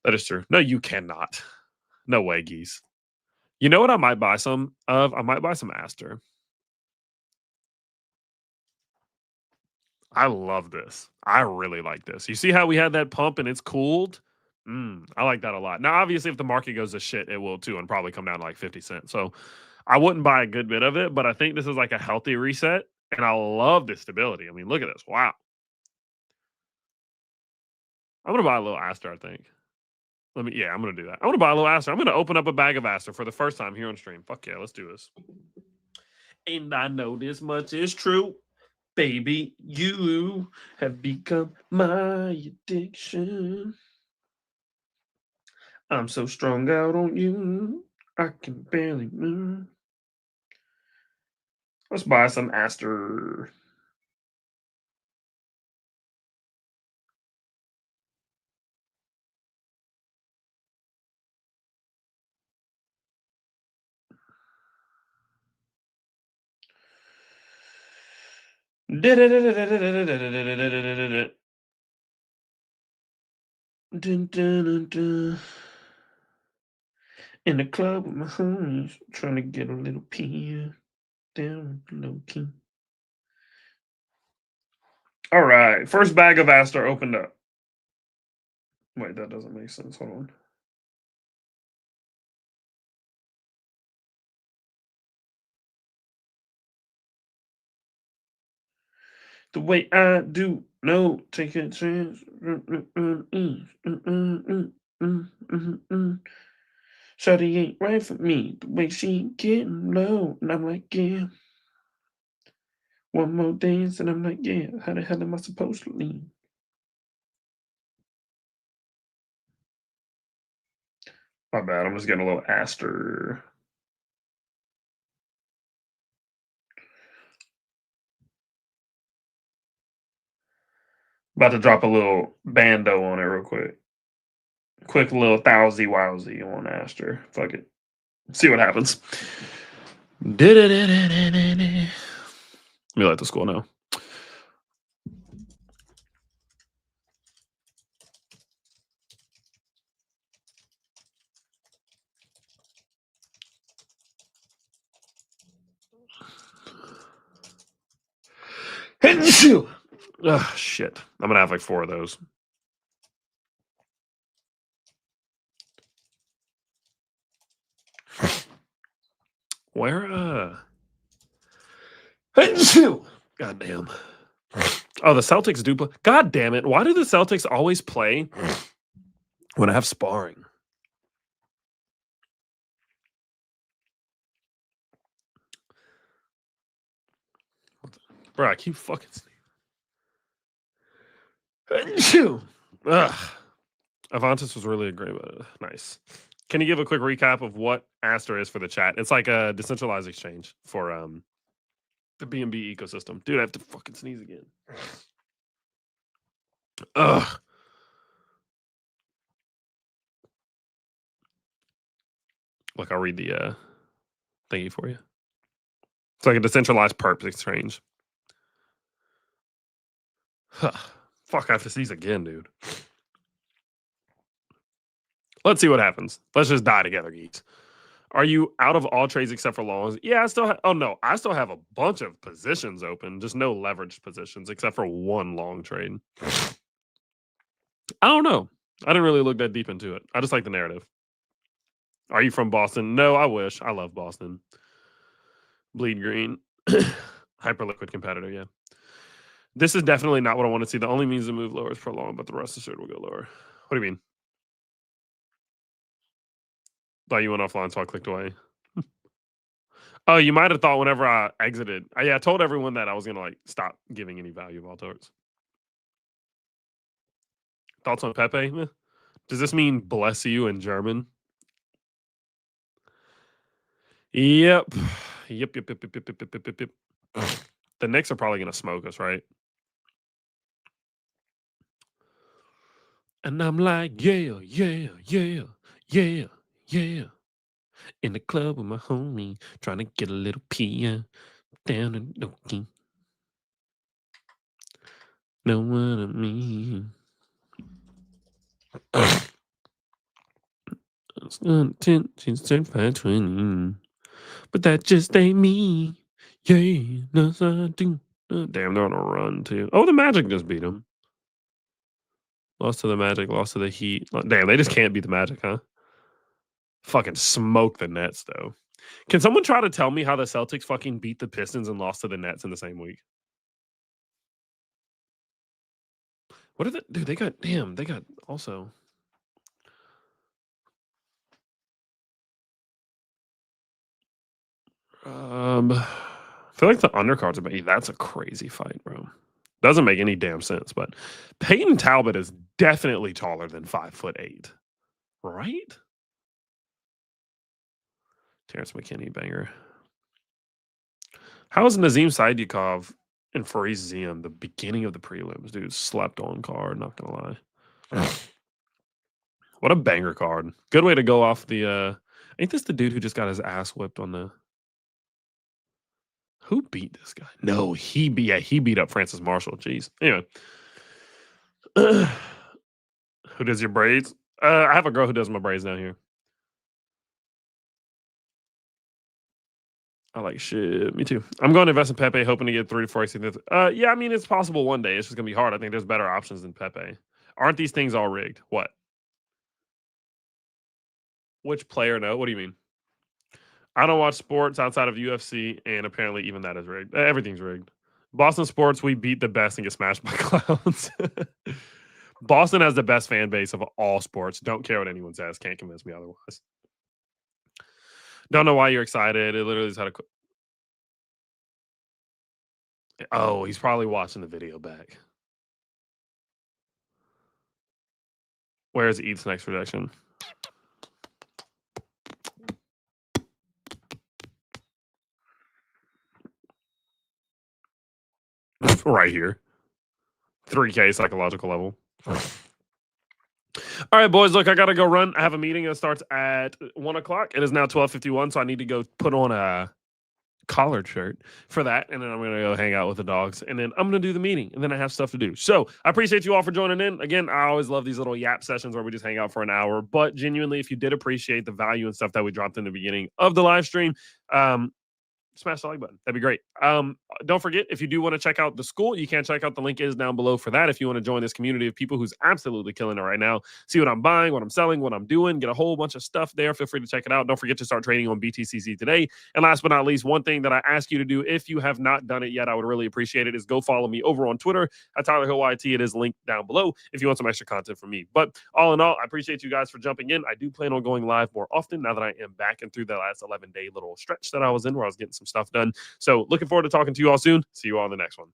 That is true. No, you cannot. No way, geese. You know what I might buy some of? I might buy some Aster. I love this. I really like this. You see how we had that pump and it's cooled? I like that a lot. Now, obviously, if the market goes to shit, it will too, and probably come down to like 50 cents. So I wouldn't buy a good bit of it, but I think this is like a healthy reset. And I love the stability. I mean, look at this. Wow. I'm gonna buy a little Aster, I think. I'm gonna do that. I'm gonna buy a little Aster. I'm gonna open up a bag of Aster for the first time here on stream. Fuck yeah, let's do this. And I know this much is true. Baby, you have become my addiction. I'm so strung out on you, I can barely move. Let's buy some Aster. Dun, dun, dun, dun. In the club with my homies, trying to get a little pee down low key. All right, first bag of Aster opened up. Wait, that doesn't make sense. Hold on. The way I do, no, take a chance. Shawty ain't right for me. The way she getting low, and I'm like, yeah. One more dance, and I'm like, yeah. How the hell am I supposed to leave? My bad. I'm just getting a little Aster. About to drop a little bando on it real quick. Quick little thousy wowsy on Aster. Fuck it. See what happens. Let me let the school know. Ugh, shit. I'm gonna have like 4 of those. Where God damn. Oh, the Celtics do play. God damn it. Why do the Celtics always play when I have sparring? Bro, I keep fucking Ugh. Avantis was really a great nice. Can you give a quick recap of what Aster is for the chat? It's like a decentralized exchange for the BNB ecosystem. Dude, I have to fucking sneeze again. Ugh. Look, I'll read the thingy for you. It's like a decentralized perp exchange. Fuck, I have to sneeze again, dude. Let's see what happens. Let's just die together, geeks. Are you out of all trades except for longs? Yeah, I still have. Oh no, I still have a bunch of positions open, just no leveraged positions except for one long trade. I don't know. I didn't really look that deep into it. I just like the narrative. Are you from Boston? No, I wish. I love Boston. Bleed green. Hyperliquid competitor, yeah. This is definitely not what I want to see. The only means to move lower is prolonged, but the rest of the will go lower. What do you mean? Thought you went offline, so I clicked away. Oh, you might have thought whenever I exited. I told everyone that I was gonna like stop giving any value of Altarts. Thoughts on Pepe? Does this mean bless you in German? Yep. Yep. The Knicks are probably gonna smoke us, right? And I'm like, yeah, yeah, yeah, yeah, yeah. In the club with my homie, trying to get a little pee down in Okie. Know what I mean? She's 20, but that just ain't me. Yeah, no, I do. Damn, they're on a run too. Oh, the Magic just beat them. Lost to the Magic, lost to the Heat. Damn, they just can't beat the Magic, huh? Fucking smoke the Nets, though. Can someone try to tell me how the Celtics fucking beat the Pistons and lost to the Nets in the same week? What are the dude? They got also. I feel like the undercards are that's a crazy fight, bro. Doesn't make any damn sense, but Peyton Talbot is definitely taller than 5'8", right? Terrence McKinney banger. How is Nazim Saidikov and Faris Ziam the beginning of the prelims? Dude, slept on card, not gonna lie. What a banger card. Good way to go off the ain't this the dude who just got his ass whipped on the who beat this guy? No, he beat up Francis Marshall. Jeez. Anyway. Who does your braids? I have a girl who does my braids down here. I like shit. Me too. I'm going to invest in Pepe, hoping to get 3 to 4 x. Yeah, I mean it's possible one day. It's just gonna be hard. I think there's better options than Pepe. Aren't these things all rigged? What? Which player? No. What do you mean? I don't watch sports outside of UFC, and apparently even that is rigged. Everything's rigged. Boston sports, we beat the best and get smashed by clowns. Boston has the best fan base of all sports. Don't care what anyone says. Can't convince me otherwise. Don't know why you're excited. It literally is how to. Oh, he's probably watching the video back. Where's Eats next projection? Right here. 3K psychological level. All right, boys. Look, I gotta go run. I have a meeting that starts at 1 o'clock. It is now 12:51, so I need to go put on a collared shirt for that, and then I'm gonna go hang out with the dogs, and then I'm gonna do the meeting, and then I have stuff to do. So I appreciate you all for joining in. Again, I always love these little yap sessions where we just hang out for an hour. But genuinely, if you did appreciate the value and stuff that we dropped in the beginning of the live stream, smash the like button. That'd be great. Don't forget, if you do want to check out the school, you can check out the link is down below for that. If you want to join this community of people who's absolutely killing it right now, see what I'm buying, what I'm selling, what I'm doing, get a whole bunch of stuff there. Feel free to check it out. Don't forget to start trading on BTCC today. And last but not least, one thing that I ask you to do, if you have not done it yet, I would really appreciate it, is go follow me over on Twitter at Tyler Hill YT. It is linked down below if you want some extra content from me. But all in all, I appreciate you guys for jumping in. I do plan on going live more often now that I am back and through the last 11-day little stretch that I was in where I was getting some stuff done. So looking forward to talking to you all soon. See you all in the next one.